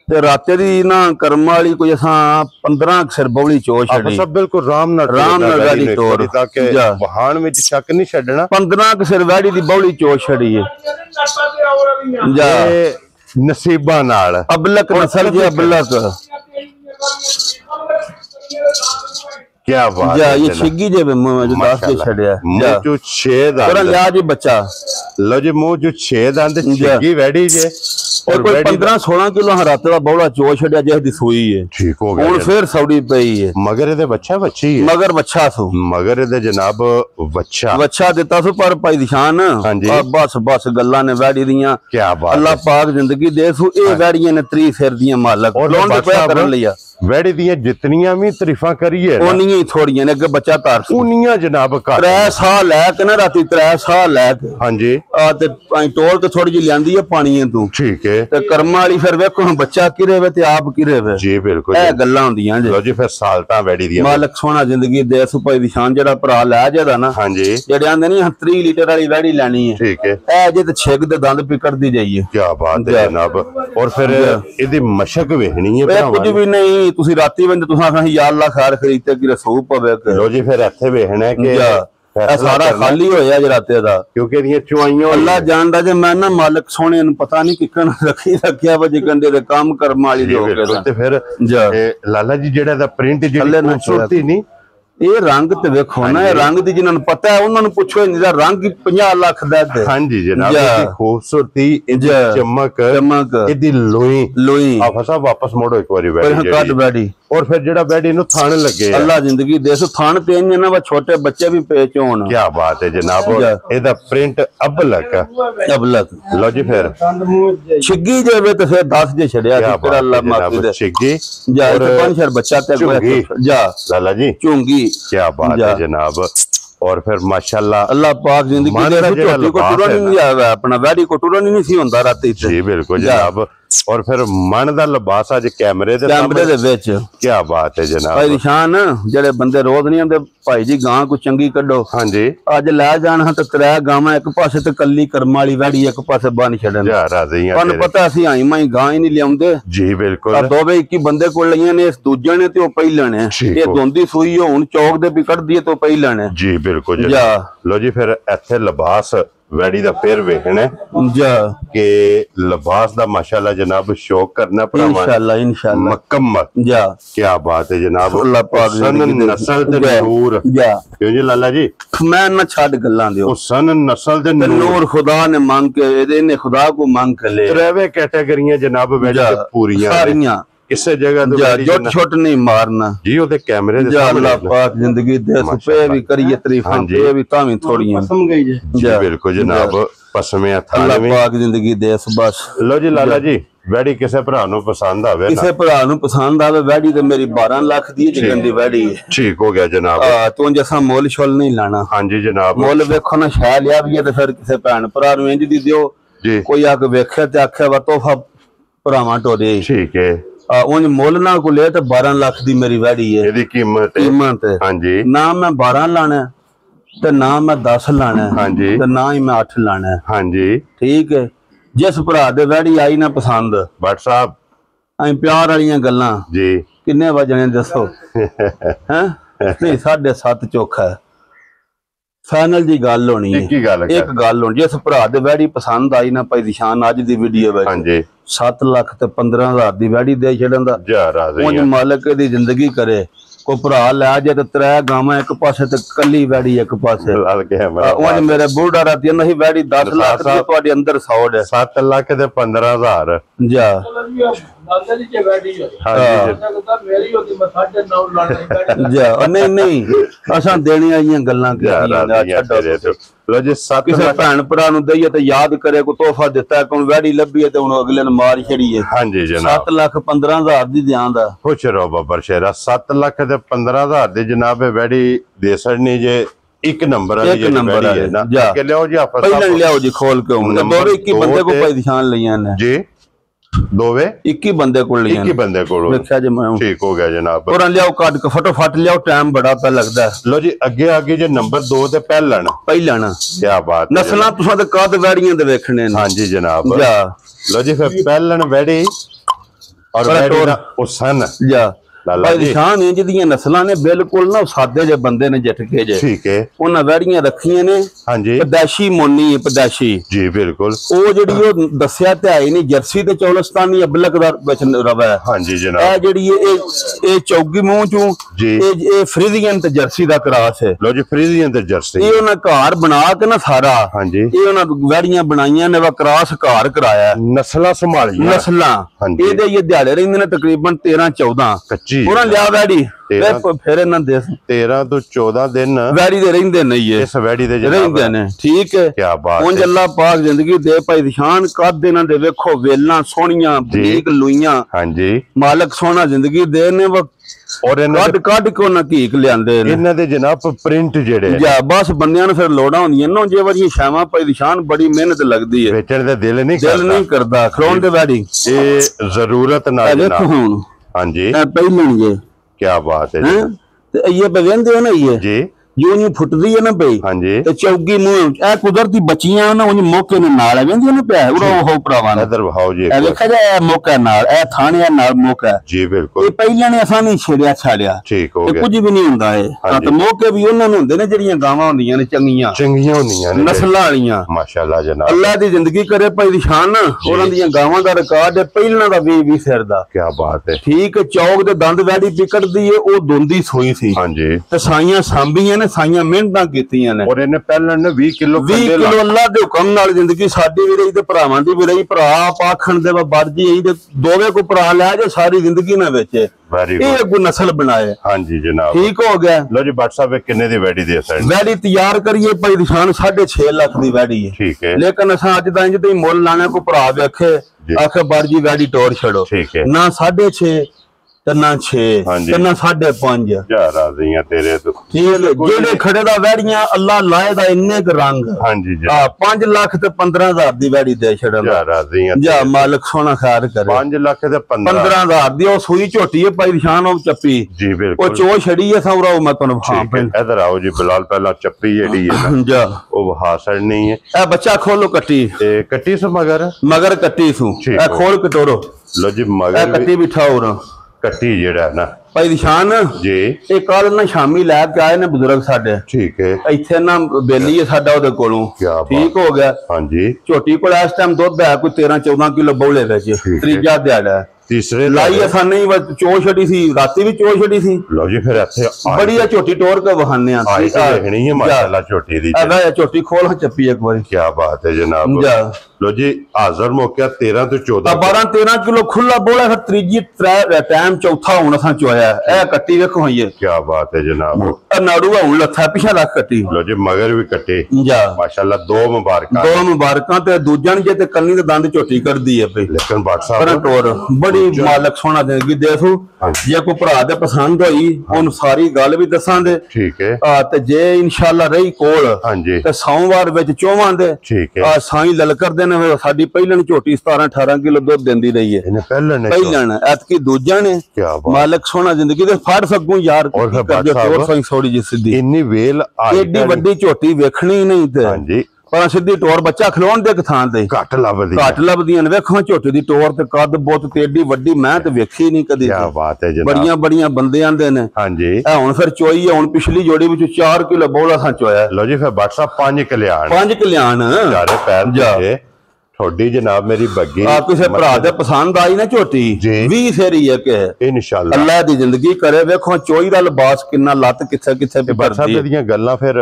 ते राते दी ना कर्म वाली कोई असा 15 सिर बौली चो छड़ी सब बिल्कुल राम नाल वैड़ी तोड़ ताकि वहान विच शक नहीं छड्डना 15 सिर वैड़ी दी बौली चो छड़ी है जा नसीबा नाल अबलक नस्ल जे अबलक क्या बात है ये छिगी जे मुंह जो 10 के छड़या मुंह जो 6 दांत कर लिया जी बच्चा लो जी मुंह जो 6 दांत छिगी वैड़ी जे और कोई 15-16 किलो रात दा बौला चो छड़या जे दी सूई है ठीक हो गया हुन फिर सौड़ी पई है मगर एदे बच्चा बच्ची है मगर बच्चा सो मगर एदे जनाब बच्चा देता सो पर भाई निशान बस गल्लां ने वैड़ी दियां क्या बात अल्लाह पाक जिंदगी दे सो ए वैड़ियां ने 3 सिर दियां मालक लोंडे पे कर लिया वैड़ी दियां जितनियां भी तारीफां करिए ओनियां ही थोड़ियां ने अगे बच्चा तार उनियां जनाब का 3 साल लैके ना राती 3 साल लैके हां जी आ ते टोल ते थोड़ी जी लियांदी है पानी तू ठीक है ते कर्म वाली फिर वेखो बच्चा किरे वे ते आप किरे वे जी बिल्कुल ए गल्लां हुंदियां जी लो जी फिर सालता वैड़ी दियां मालक सोना जिंदगी दे सु भाई निशान जेड़ा भरा लै जेदा ना हां जी जेड़े आंदे नहीं 3 लीटर वाली वैड़ी लेनी है ठीक है ए जे ते छिग दे दंद पिकड़दी जाइए क्या बात है जनाब और फिर इदी मशक वेखनी है कुछ भी नहीं ਤੁਸੀਂ ਰਾਤੀ ਬੰਦੇ ਤੁਸੀਂ ਆਖਾਂ ਯਾ ਅੱਲਾ ਖੈਰ ਖਰੀਦਤੇ ਕਿ ਰਸੂਲ ਪਵੇ ਲੋ ਜੀ ਫਿਰ ਇੱਥੇ ਵੇਖਣਾ ਕਿ ਇਹ ਸਾਰਾ ਖਾਲੀ ਹੋਇਆ ਜ ਰਾਤੇ ਦਾ ਕਿਉਂਕਿ ਇਹਦੀਆਂ ਚੁਆਈਆਂ ਅੱਲਾ ਜਾਣਦਾ ਜੇ ਮੈਂ ਨਾ ਮਾਲਕ ਸੋਹਣੇ ਨੂੰ ਪਤਾ ਨਹੀਂ ਕਿੱਕਣ ਰੱਖਿਆ ਵਾ ਜਿਕੰਡੇ ਦੇ ਕੰਮ ਕਰਮ ਵਾਲੀ ਲੋਕ ਤੇ ਫਿਰ ਲਾਲਾ ਜੀ ਜਿਹੜਾ ਦਾ ਪ੍ਰਿੰਟ ਜਿਹੜੀ ਖੂਬਸੂਰਤੀ ਨਹੀਂ ਇਹ ਰੰਗ ਤੇ ਵੇਖੋ ਨਾ ਇਹ ਰੰਗ ਦੀ ਜਿਨ੍ਹਾਂ ਨੂੰ ਪਤਾ ਹੈ ਉਹਨਾਂ ਨੂੰ ਪੁੱਛੋ ਇਹਦਾ ਰੰਗ 50 ਲੱਖ ਦਾ ਹੈ ਹਾਂਜੀ ਜਨਾਬ ਇਹਦੀ ਖੂਬਸੂਰਤੀ ਇਹਦੀ ਚਮਕ ਇਹਦੀ ਲੋਈ ਆਫਾ ਸਾਹਿਬ ਵਾਪਸ ਮੋੜੋ ਇੱਕ ਵਾਰੀ ਬੈਠੀ और फिर जेड़ा बेड इनु थान लगे अल्लाह जिंदगी दे सो थान पे ना वा छोटे बच्चे भी पेच होन क्या बात है जनाब एदा प्रिंट अबलक लो जी फिर छिगी जेवे तो फिर 10 जे छड़या फिर अल्लाह माफी दे छिगी जा तो 5 शर बच्चा ते जा लाला जी चुंगी क्या बात है जनाब और फिर माशाल्लाह अल्लाह पाक जिंदगी दे छोटी को टुरन नहीं आवे अपना वैडी को टुरन नहीं सी हुंदा राती जी बिल्कुल जनाब और फिर मन दा लिबास अज कैमरे दे विच क्या बात है जनाब। भाई निशान जेडे बंदे रोज नहीं आंदे भाई जी गां को चंगी कड्डो। हाँ जी अज लै जाना तो 3 गावां एक पासे ते कल्ली कर्म वाली वैड़ी एक पासे बन छड़न। तुहानू पता असीं आई माई गां ही नहीं लियाउंदे जी बिल्कुल। दोवे इक्की बंदे कोल लईआं ने, इस दूजे ने ते ओ पहिला ने, ये दोंदी सूई हुण चौक दे भी कड्ढदी ते पहिला ने जी बिल्कुल। लो जी फिर इत्थे लिबास वैड़ी दा फिर वेखना कि लिबास दा माशाल्लाह जनाब शौक करना इंशाल्लाह इंशाल्लाह मुकम्मल। क्या बात है जनाब। सन नस्ल ते नूर क्यों जी लाला जी मैं ना छड़ गल्लां दियो। सन नस्ल ते नूर खुदा ने मांग के इहने खुदा को मांग के ले। त्रेवे कैटेगरियां जनाब वैड़ी पूरियां सारियां किसे जगह तो जोट छोट नहीं मारना जी। ओदे कैमरे दे अल्लाह पाक जिंदगी दे सुपे भी करिए तारीफां पे भी तावी थोड़ियां कसम गई जी बिल्कुल जनाब। पसमे अल्लाह पाक जिंदगी दे बस। लो जी लाला जी वैड़ी किसे भरा नु पसंद आवे किसे भरा नु पसंद आवे वैड़ी ते मेरी 12 लाख दी चिकन दी वैड़ी है। ठीक हो गया जनाब। तू जैसा मोल शोल नहीं लाना। हां जी जनाब। मोल वेखो ना शै लिया भी है ते फिर किसे भैन भरा नु इंज दी दियो जी। कोई आके वेखे ते आखे वा तोहफा भरावां टोरे। ठीक है उन मोल ना को ले तो 12 लाख दी मेरी वैड़ी है। एदी कीमत है हां जी। ना मैं 12 लाना ते ना मैं 10 लाना हां जी ते ना ही मैं 8 लाना हां जी। ठीक है जिस भरा दे वैड़ी आई ना पसंद भट्ट साहब अं प्यार वालियां गल्लां जी किन्ने वजने दसो हैं नहीं 7.5 चोखा है फाइनल जी गल होनी है। एक गल होनी जिस भरा दे वैड़ी पसंद आई ना भाई निशान अज दी वीडियो विच 7 लाख ते 15,000 दी वैड़ी दे छड़न दा मालिक दी जिंदगी करे। को भरा लै जे ते 3 गावां एक पासे ते कल्ली वैड़ी एक पासे उंज मेरे बूढ़ा राती नहीं वैड़ी 10 लाख दी तुहाडे अंदर 100 है 7 लाख ते 15,000 जा नहीं नहीं असां देने आईयां गल्लां छड्डो। लो जी किसे भैन भरा नु दईए ते याद करे को तोहफा दिता है कोई वैड़ी लभी है ते हुण अगले ने मार छड़ी है। हां जी जनाब 7 लाख 15,000 दी ध्यान दा खुश रहो बाबर शेरा 7 लाख ते 15,000 दी जनाब वैड़ी दे सड़नी जे एक नंबर वाली जे वैड़ी है ना के लियो जी आप पहले लियो जी खोल के हुण दोरे 21 बंदे को भाई निशान लईयां ने जी दोवे 21 बंदे को लिया 21 बंदे को देखा जे मैं ठीक हो गया जनाब। और लियाओ काट के फटोफट लियाओ टाइम बड़ा पे लगदा है। लो जी आगे आगे जे नंबर 2 ते पहलन क्या बात नस्लां तुसां ते कद वैड़ियां दे वेखने ने। हां जी जनाब जा लो जी फिर पहलन वैड़ी और वैड़ी दा हुसन जा भाई निशान इंज दियां नस्लां ने बिल्कुल ना सादे जे बंदे ने झटके जे। ठीक है उन्हां वैड़ियां रखियां ने हां जी पदैशी मोनी है पदैशी जी बिल्कुल ओ जेडी ओ दस्या ते आई नहीं जर्सी ते चौलस्तानी अबलक दा विच रवा है। हां जी जनाब ए जेडी ए चौगी मूंह चू जी ए फ्रीजियन ते जर्सी दा क्रॉस है। लो जी फ्रीजियन ते जर्सी ए उन्हां घर बना के ना सारा हां जी ए उन्हां वैड़ियां बनाईयां ने वा क्रॉस घर कराया नस्लां संभालियां नस्लां एदे ये दिहाड़े रहिंदे ने तकरीबन 13-14 पूरा लिया वैड़ी फिर इन्हां दे 13 तो 14 दिन वैड़ी दे रहिंदे नहीं है इस वैड़ी दे रहिंदे ने। ठीक है क्या बात है अल्लाह पाक जिंदगी दे भाई निशान कद इन्हां दे वेखो वेलां सोहणियां बरीक लुइयां हां जी मालिक सोहना जिंदगी दे ने और कड को ना कीक लियांदे ने इन्हां दे जनाब प्रिंट जेड़े जा बस बंदियां ने फिर लोड़ा होंदियां ना जे वारी शामा भाई निशान बड़ी मेहनत लगदी है बेचण दे दिल नहीं करदा खलोण दे वैड़ी ए जरूरत ना जनाब। हां जी पहले ये क्या बात है ते ये बवेंदे हो ना ये जी यूं यूं फुटदी है ना भाई हां जी ते चौगी मुंह ए कुदरती बचियां ना उन मौके ने नाल वेंदी ना पे उरा हो भरावा इधर भाओ जी ए देखा जाए मौका नाल ए थाने नाल मौका जी बिल्कुल ये पहले ने असा नहीं छेड़िया छाड़िया ठीक हो गया कुछ भी नहीं हुंदा है ते मौके भी उन्हां नु हुंदे ने जेड़ियां गावां हुंदियां ने चंगियां हुंदियां ने नस्लां वालियां माशाअल्लाह जनाब अल्लाह दी जिंदगी करे भाई निशान उन्हां दी गावां दा रिकॉर्ड है पहले दा 20 सिर दा क्या बात है। ठीक चौक दे दंद वैड़ी पिकटदी है ओ दोंदी सोई सी हां जी ते साइयां सांबियां साइयां मेहनतां कीतियां ने और इन्हें पहले ने 20 किलो अल्लाह दे हुक्म नाल जिंदगी साडी भी रही ते भरावां दी भी रही भरा आप आखण दे बरजी आई ते दोवे को भरा लै जे सारी जिंदगी ना बेचे ये अगू नस्ल बनाए। हां जी जनाब ठीक हो गया। लो जी भट्ट साहब किन्ने दी वैड़ी दे सकदे वैड़ी तैयार करिए भाई निशान 6.5 लाख दी वैड़ी है। ठीक है लेकिन असां अज दा इंज ते मुल लाने को भरा वेखे आखे बरजी वैड़ी तोड़ छड़ो ठीक है ना 6.5 ਤਿੰਨਾਂ 6 ਤਿੰਨਾਂ 5.5 ਜਾ ਰਾਜ਼ੀਆਂ ਤੇਰੇ ਤੋਂ ਜਿਹੜੇ ਖੜੇ ਦਾ ਵੈੜੀਆਂ ਅੱਲਾ ਲਾਏ ਦਾ ਇੰਨੇ ਕ ਰੰਗ ਹਾਂਜੀ ਜੀ 5 ਲੱਖ ਤੇ 15,000 ਦੀ ਵੈੜੀ ਦੇ ਛੜਨ ਜਾ ਰਾਜ਼ੀਆਂ ਜਾ ਮਾਲਕ ਸੋਹਣਾ ਖੈਰ ਕਰੇ 5 ਲੱਖ ਤੇ 15,000 ਦੀ ਉਹ ਸੂਈ ਝੋਟੀ ਹੈ ਭਾਈ ਨਿਸ਼ਾਨ ਉਹ ਚੱਪੀ ਜੀ ਬਿਲਕੁਲ ਉਹ ਚੋ ਛੜੀ ਹੈ ਸੌਰਾ ਮੈਂ ਤੁਹਾਨੂੰ ਇਧਰ ਆਓ ਜੀ ਬਿਲਾਲ ਪਹਿਲਾਂ ਚੱਪੀ ਜਿਹੜੀ ਹੈ ਨਾ ਜਾ ਉਹ ਵਹਾ ਸੜਨੀ ਹੈ ਇਹ ਬੱਚਾ ਖੋਲੋ ਕੱਟੀ ਤੇ ਕੱਟੀ ਸੋ ਮਗਰ ਕੱਟੀ ਸੂ ਇਹ ਖੋਲ ਕਟੋਰੋ ਲੋ ਜੀ ਮਗਰ ਕੱਟੀ ਬਿਠਾ ਹੋਰ ਕੱਟੀ ਜਿਹੜਾ ਨਾ ਭਾਈ ਨਿਸ਼ਾਨ ਜੀ ਇਹ ਕੱਲ ਨਾ ਸ਼ਾਮੀ ਲੈ ਕੇ ਆਏ ਨੇ ਬਜ਼ੁਰਗ ਸਾਡੇ ਠੀਕ ਹੈ ਇੱਥੇ ਨਾ ਬੇਲੀ ਹੈ ਸਾਡਾ ਉਹਦੇ ਕੋਲੋਂ ਠੀਕ ਹੋ ਗਿਆ ਹਾਂਜੀ ਝੋਟੀ ਕੋਲ ਇਸ ਟਾਈਮ ਦੁੱਧ ਹੈ ਕੋਈ 13-14 ਕਿਲੋ ਬੌਲੇ ਵਿੱਚ ਤੀਜਾ ਦਿਹਾੜਾ तीसरे लाई असा नहीं बस चो छड़ी सी राती भी चो छड़ी सी लो जी फिर ऐसे बड़ी है छोटी टोर के बहाने आई तो देखनी है माशाल्लाह छोटी दी छोटी खोल चप्पी एक बार क्या बात है जनाब लो जी हाजिर मौका 13 तो 14 12-13 किलो खुला बोला फिर तीजी टाइम चौथा हुन असा चोया ए कट्टी देखो ये क्या बात है जनाब नाड़ू हुन लथा पिछा रख कट्टी लो जी मगर भी कट्टे जा माशाल्लाह दो मुबारकां ते दूजा ने जे ते कन्नी दे दंद छोटी कर दी है लेकिन बात साहब टोर बड़ी मालक सोना देगी देखो जे कोई भरा दे पसंद होई हुन सारी गल भी दसांगे ठीक है ते जे इंशाल्लाह रही कोल हां जी ते सोमवार विच चोवां दे ठीक है साईं ललकर दे ने साडी पहिलन झोटी 17-18 किलो दुध देंदी रही है इने पहिलन एतकी दूजा ने क्या मालक सोना जिंदगी दे फाड़ सकूं यार और साईं थोड़ी जी सीधी इन्नी वेल एडी वड्डी झोटी वेखणी नहीं ते हां जी पर सीधी टोर बच्चा खलोण दे थां ते घट लभदियां वेखो झोटी दी टोर ते कद बहुत ते एडी वड्डी मैं ते वेखी नहीं कदी क्या बात है जनाब बड़ियां बंदे आंदे ने हां जी ए हुन फिर चोई है हुन पिछली जोड़ी विच 4 किलो बौला सा चोया लो जी फिर बादशाह 5 कल्याण चारे पैर जे थोड़ी जनाब मेरी बग्गी किसी भरा दे पसंद आई ना झोटी 20 फेरी है के इंशाल्लाह अल्लाह दी जिंदगी करे वेखो चोई दा लिबास किन्ना लत किथे किथे बरदी दी गल्लां फिर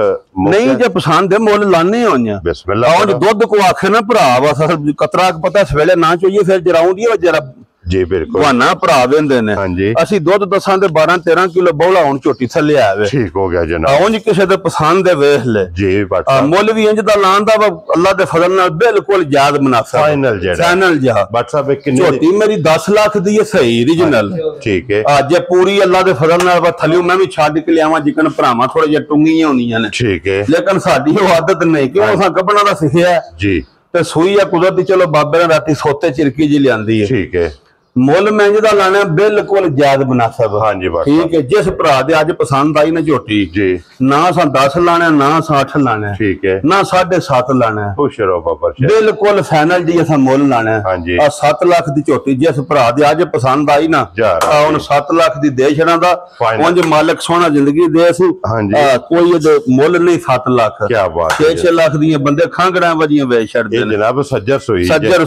नहीं जे पसंद है मुल लाने होइयां बिस्मिल्लाह और दुध को आखे ना भरा बस कतरा पता सवेले ना चाहिए फिर जराउंदी है जरा जी बिल्कुल वाना भरा वेंदे ने हां जी असि दुध दसां दे 12-13 किलो बौला हुन झोटी थल्ले आवे ठीक हो गया जनाब उंज किसे दे पसंद दे वेख ले जी बात मुल भी इंज दा लांदा अल्लाह दे फजल नाल बिल्कुल जायज मुनाफा फाइनल जा बात साहब किन्नी झोटी मेरी 10 लाख दी है सही ओरिजिनल ठीक है आज पूरी अल्लाह दे फजल नाल थल्ले मैं भी छड के लियावां जिकन भरावां थोड़े जे टुंगीयां होनियां ने ठीक है लेकिन साडी वो आदत नहीं क्यों असां कपड़ा दा सिखिया जी ते सूई है कुदरती चलो बाबे ने राती सोते चिरकी जी लियांदी है ठीक है मुल महंगे दा लाना बिल्कुल जायज मुनासिब हां जी ठीक है जिस भरा दे आज पसंद आई ना झोटी जी ना सा 10 लाना ना 60 लाना ठीक है ना 7.5 लाना खुश रहो बाबा बिल्कुल फाइनल जी असा मुल लाना हां जी 7 लाख दी झोटी जिस भरा दे आज पसंद आई ना हुन 7 लाख दी दे छड़ा दा उंज मालिक सोहना जिंदगी दे सु हां जी कोई मुल नहीं 7 लाख क्या बात 6 लाख दी बंदे खांगड़ा वजियां वे छड़ दे जनाब सज्जर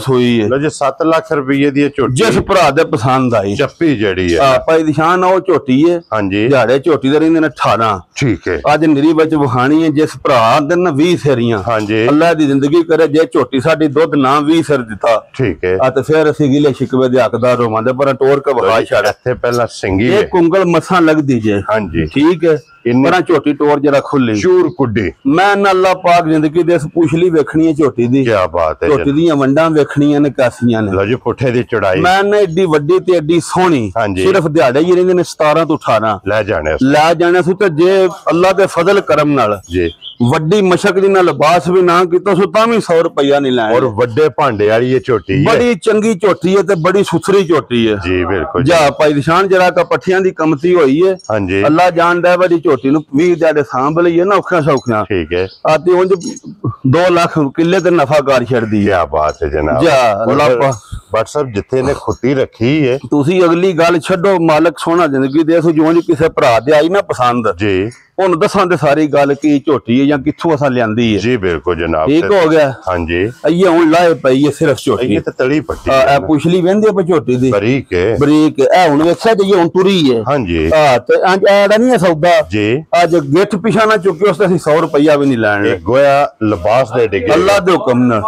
सोई है लो जी 7 लाख रुपए दी झोटी जिस भरा दे पसंद आई चप्पी जड़ी है भाई निशान ओ झोटी है हां जी दिहाड़े झोटी दे रहिंदे ने 18 ठीक है आज निरी विच वहानी है जिस भरा दे न 20 फेरियां हां जी अल्लाह दी जिंदगी करे जे झोटी साडी दुध ना 20 फेर दिता ठीक है ते फिर असि गिले शिकवे दे हकदार होवांदे पर टोर के वहा छड़ इथे पहला सिंगी है कुंगल मसा लगदी जे हां जी ठीक है इन्ना झोटी टोर जरा खुली चूर कुड्डी मैं अल्लाह पाक जिंदगी दे पुछली वेखनी है झोटी दी क्या बात है झोटी दी वंडा वेखणियां ने कासियां ने लो जी पुठे दी चढ़ाई मैं एडी वड्डी ते एडी सोहनी सिर्फ दिहाड़े ही रहिंदे ने 17 तो 18 ले जाने सु ते जे अल्लाह दे फजल करम नाल जी वड्डी मशक दी ना लिबास भी ना कीता सो तां भी 100 रुपया नहीं लैणे और वड्डे भांडे वाली ये झोटी है बड़ी चंगी झोटी है ते बड़ी सुथरी झोटी है जी बिल्कुल जा भाई निशान जरा का पठियां दी कमती होई है हां जी अल्लाह जानदा है बड़ी झोटी नु 20 दिहाड़े सांभ लई है ना औखा सौखा ठीक है आते उंज 2 लाख किले ते नफा कर छड़ दी क्या बात है जनाब जा अल्लाह व्हाट्सएप जिथे ने खुटी रखी है तुसी अगली गल छड्डो मालिक सोहना जिंदगी दे सो जो किसे भरा दे आई ना पसंद जी हुन दसां ते सारी गल की झोटी है या किथों असां लियांदी है जी बिल्कुल जनाब ठीक हो गया हां जी ये हुन लाए पई है सिर्फ झोटी ये ते तली पट्टी ए पुछली वेंदी पे झोटी दी बरीक ए हुन वेखा जे ये हुन तुरी है हां जी हां ते आज एड़ा नहीं है सौदा जी आज गिठ पिछा ना चुके उसते 100 रुपया भी नहीं लैणे गोया लिबास दे डिगे अल्लाह दे हुक्म ना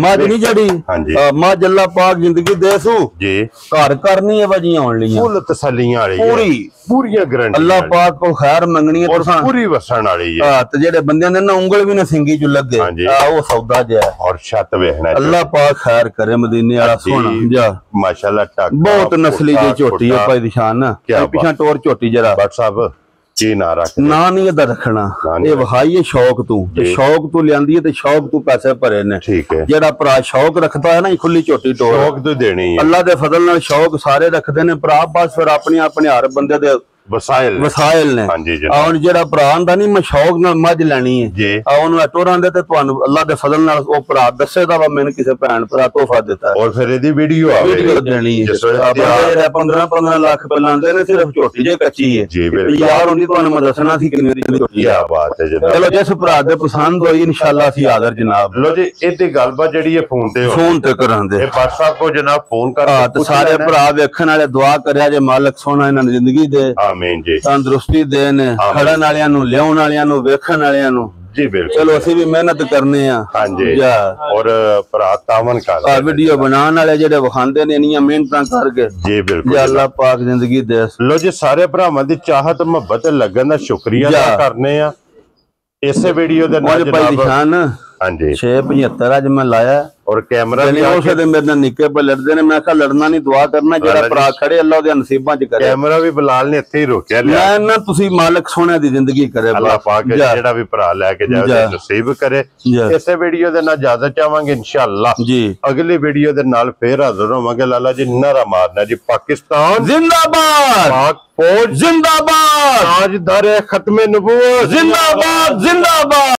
मज नहीं जड़ी हां जी मज अल्लाह पाक जिंदगी दे सु जी घर करनी है वजियां होण ली फुल तसल्लियां वाली पूरी ਪੂਰੀਆਂ ਗਰੰਟੀ ਅੱਲਾਹ ਪਾਕ ਕੋ ਖੈਰ ਮੰਗਣੀ ਹੈ ਔਰ ਤੁਸਾਂ ਪੂਰੀ ਵਸਣ ਵਾਲੀ ਹੈ। ਹਾਂ ਤੇ ਜਿਹੜੇ ਬੰਦਿਆਂ ਦੇ ਨਾ ਉਂਗਲ ਵੀ ਨਾ ਸਿੰਗੀ ਚ ਲੱਗੇ ਉਹ ਸੌਦਾ ਜਿਹਾ ਔਰ ਛੱਤ ਵੇਖਣਾ ਅੱਲਾਹ ਪਾਕ ਖੈਰ ਕਰੇ ਮਦੀਨੇ ਵਾਲਾ ਸੋਹਣਾ ਜਾ ਮਾਸ਼ਾਅੱਲਾ ਟੱਕ ਬਹੁਤ ਨਸਲੀ ਦੀ ਝੋਟੀ ਹੈ ਭਾਈ ਨਿਸ਼ਾਨ ਨਾ ਪਿਛਾਂ ਟੋਰ ਝੋਟੀ ਜਰਾ ਬਟ ਸਾਹਿਬ ਕੀ ਨਾ ਰੱਖ ਨਾ ਨਹੀਂ ਇਹਦਾ ਰੱਖਣਾ ਇਹ ਵਹਾਈ ਹੈ ਸ਼ੌਕ ਤੂੰ ਤੇ ਸ਼ੌਕ ਤੂੰ ਲਿਆਂਦੀ ਹੈ ਤੇ ਸ਼ੌਕ ਤੂੰ ਪੈਸੇ ਭਰੇ ਨੇ ਠੀਕ ਹੈ ਜਿਹੜਾ ਭਰਾ ਸ਼ੌਕ ਰੱਖਦਾ ਹੈ ਨਾ ਇਹ ਖੁੱਲੀ ਝੋਟੀ ਟੋਰ ਸ਼ੌਕ ਤੋਂ ਦੇਣੀ ਹੈ ਅੱਲਾਹ ਦੇ ਫਜ਼ਲ ਨਾਲ ਸ਼ੌਕ ਸਾਰੇ ਰੱਖਦੇ ਨੇ ਭਰਾ ਬਸ ਫਿਰ ਆਪਣੇ ਆਪਣੇ ਹਰ ਬੰਦੇ ਦੇ ਵਸਾਇਲ ਨੇ ਹੁਣ ਜਿਹੜਾ ਭਰਾ ਆਂਦਾ ਨਹੀਂ ਮੈਂ ਸ਼ੌਕ ਨਾਲ ਮੱਝ ਲੈਣੀ ਹੈ ਉਹਨੂੰ ਟੋਰਾਂ ਦੇ ਤੇ ਤੁਹਾਨੂੰ ਅੱਲਾਹ ਦੇ ਫਜ਼ਲ ਨਾਲ ਉਹ ਭਰਾ ਦੱਸੇਗਾ ਵਾ ਮੈਨੂੰ ਕਿਸੇ ਭੈਣ ਭਰਾ ਤੋਹਫਾ ਦਿੱਤਾ ਔਰ ਫਿਰ ਇਹਦੀ ਵੀਡੀਓ ਦੇਣੀ ਹੈ 15 ਲੱਖ ਲਾਉਂਦੇ ਨੇ ਸਿਰਫ ਝੋਟੀ ਜੇ ਕੱਚੀ ਹੈ ਯਾਰ ਉਹਦੀ ਤੁਹਾਨੂੰ ਮੈਂ ਦੱਸਣਾ ਸੀ ਕਿੰਨੀ ਝੋਟੀ ਕੀ ਬਾਤ ਹੈ ਜਨਾਬ। ਚਲੋ ਜਿਸ ਭਰਾ ਦੇ ਪਸੰਦ ਹੋਈ ਇਨਸ਼ਾਅੱਲਾ ਅਸੀਂ ਹਾਜ਼ਰ ਜਨਾਬ। ਲੋ ਜੀ ਇਹਦੀ ਗੱਲਬਾਤ ਜਿਹੜੀ ਹੈ ਫੋਨ ਤੇ ਕਰਾਂਦੇ ਇਹ ਬਾਦ ਸਾਹਿਬ ਕੋ ਜਨਾਬ ਫੋਨ ਕਰ ਤੇ ਸਾਰੇ ਭਰਾ ਵੇਖਣ ਵਾਲੇ ਦੁਆ ਕਰਿਆ ਜੇ ਮਾਲਕ ਸੋਹਣਾ ਇਹਨਾਂ ਦੀ ਜ਼ਿੰਦਗੀ ਦੇ ਆਮੀਨ ਜੀ ਤੰਦਰੁਸਤੀ ਦੇਣ ਖੜਨ ਵਾਲਿਆਂ ਨੂੰ ਲਿਆਉਣ ਵਾਲਿਆਂ ਨੂੰ ਵੇਖਣ ਵਾਲਿਆਂ ਨੂੰ ਜੀ ਬਿਲਕੁਲ ਚਲੋ ਅਸੀਂ ਵੀ ਮਿਹਨਤ ਕਰਨੇ ਆ ਹਾਂਜੀ ਔਰ ਭਰਾ ਤਾਮਨ ਕਰ ਵੀਡੀਓ ਬਣਾਉਣ ਵਾਲੇ ਜਿਹੜੇ ਵਿਖਾਉਂਦੇ ਨੇ ਇੰਨੀਆਂ ਮਿਹਨਤਾਂ ਕਰਕੇ ਜੀ ਬਿਲਕੁਲ ਜੀ ਅੱਲਾਹ ਪਾਕ ਜ਼ਿੰਦਗੀ ਦੇ। ਲੋ ਜੀ ਸਾਰੇ ਭਰਾਵਾਂ ਦੀ ਚਾਹਤ ਮੁਹੱਬਤ ਲੱਗਣ ਦਾ ਸ਼ੁਕਰੀਆ ਅਦਾ ਕਰਨੇ ਆ ਇਸੇ ਵੀਡੀਓ ਦੇ ਨਾਲ ਭਾਈ ਨਿਸ਼ਾਨ ਹਾਂਜੀ 675 ਅੱਜ ਮੈਂ ਲਾਇਆ ਔਰ ਕੈਮਰਾ ਵੀ ਉਸੇ ਦੇ ਮੇਰੇ ਨਾਲ ਨਿੱਕੇ ਪੇ ਲੜਦੇ ਨੇ ਮੈਂ ਕਿਹਾ ਲੜਨਾ ਨਹੀਂ ਦੁਆ ਕਰਨਾ ਜਿਹੜਾ ਭਰਾ ਖੜੇ ਅੱਲਾਹ ਦੇ ਨਸੀਬਾਂ ਚ ਕਰੇ। ਕੈਮਰਾ ਵੀ ਬਲਾਲ ਨੇ ਇੱਥੇ ਹੀ ਰੋਕਿਆ ਮੈਂ ਨਾ ਤੁਸੀਂ ਮਾਲਕ ਸੋਹਣੇ ਦੀ ਜ਼ਿੰਦਗੀ ਕਰੇ ਅੱਲਾਹ ਪਾਕ ਜਿਹੜਾ ਵੀ ਭਰਾ ਲੈ ਕੇ ਜਾਵੇ ਨਸੀਬ ਕਰੇ। ਇਸੇ ਵੀਡੀਓ ਦੇ ਨਾਲ ਇਜਾਜ਼ਤ ਚਾਹਾਂਗੇ ਇਨਸ਼ਾਅੱਲਾ ਜੀ ਅਗਲੀ ਵੀਡੀਓ ਦੇ ਨਾਲ ਫੇਰ ਹਾਜ਼ਰ ਹੋਵਾਂਗੇ। ਲਾਲਾ ਜੀ ਨਾਰਾ ਮਾਰਨਾ ਜੀ ਪਾਕਿਸਤਾਨ ਜ਼ਿੰਦਾਬਾਦ ਪਾਕ ਫੌਜ ਜ਼ਿੰਦਾਬਾਦ ਤਾਜਦਾਰ ਖਤਮੇ ਨਬੂਵਤ ਜ਼ਿੰਦਾਬਾਦ ਜ਼ਿੰਦਾਬਾਦ।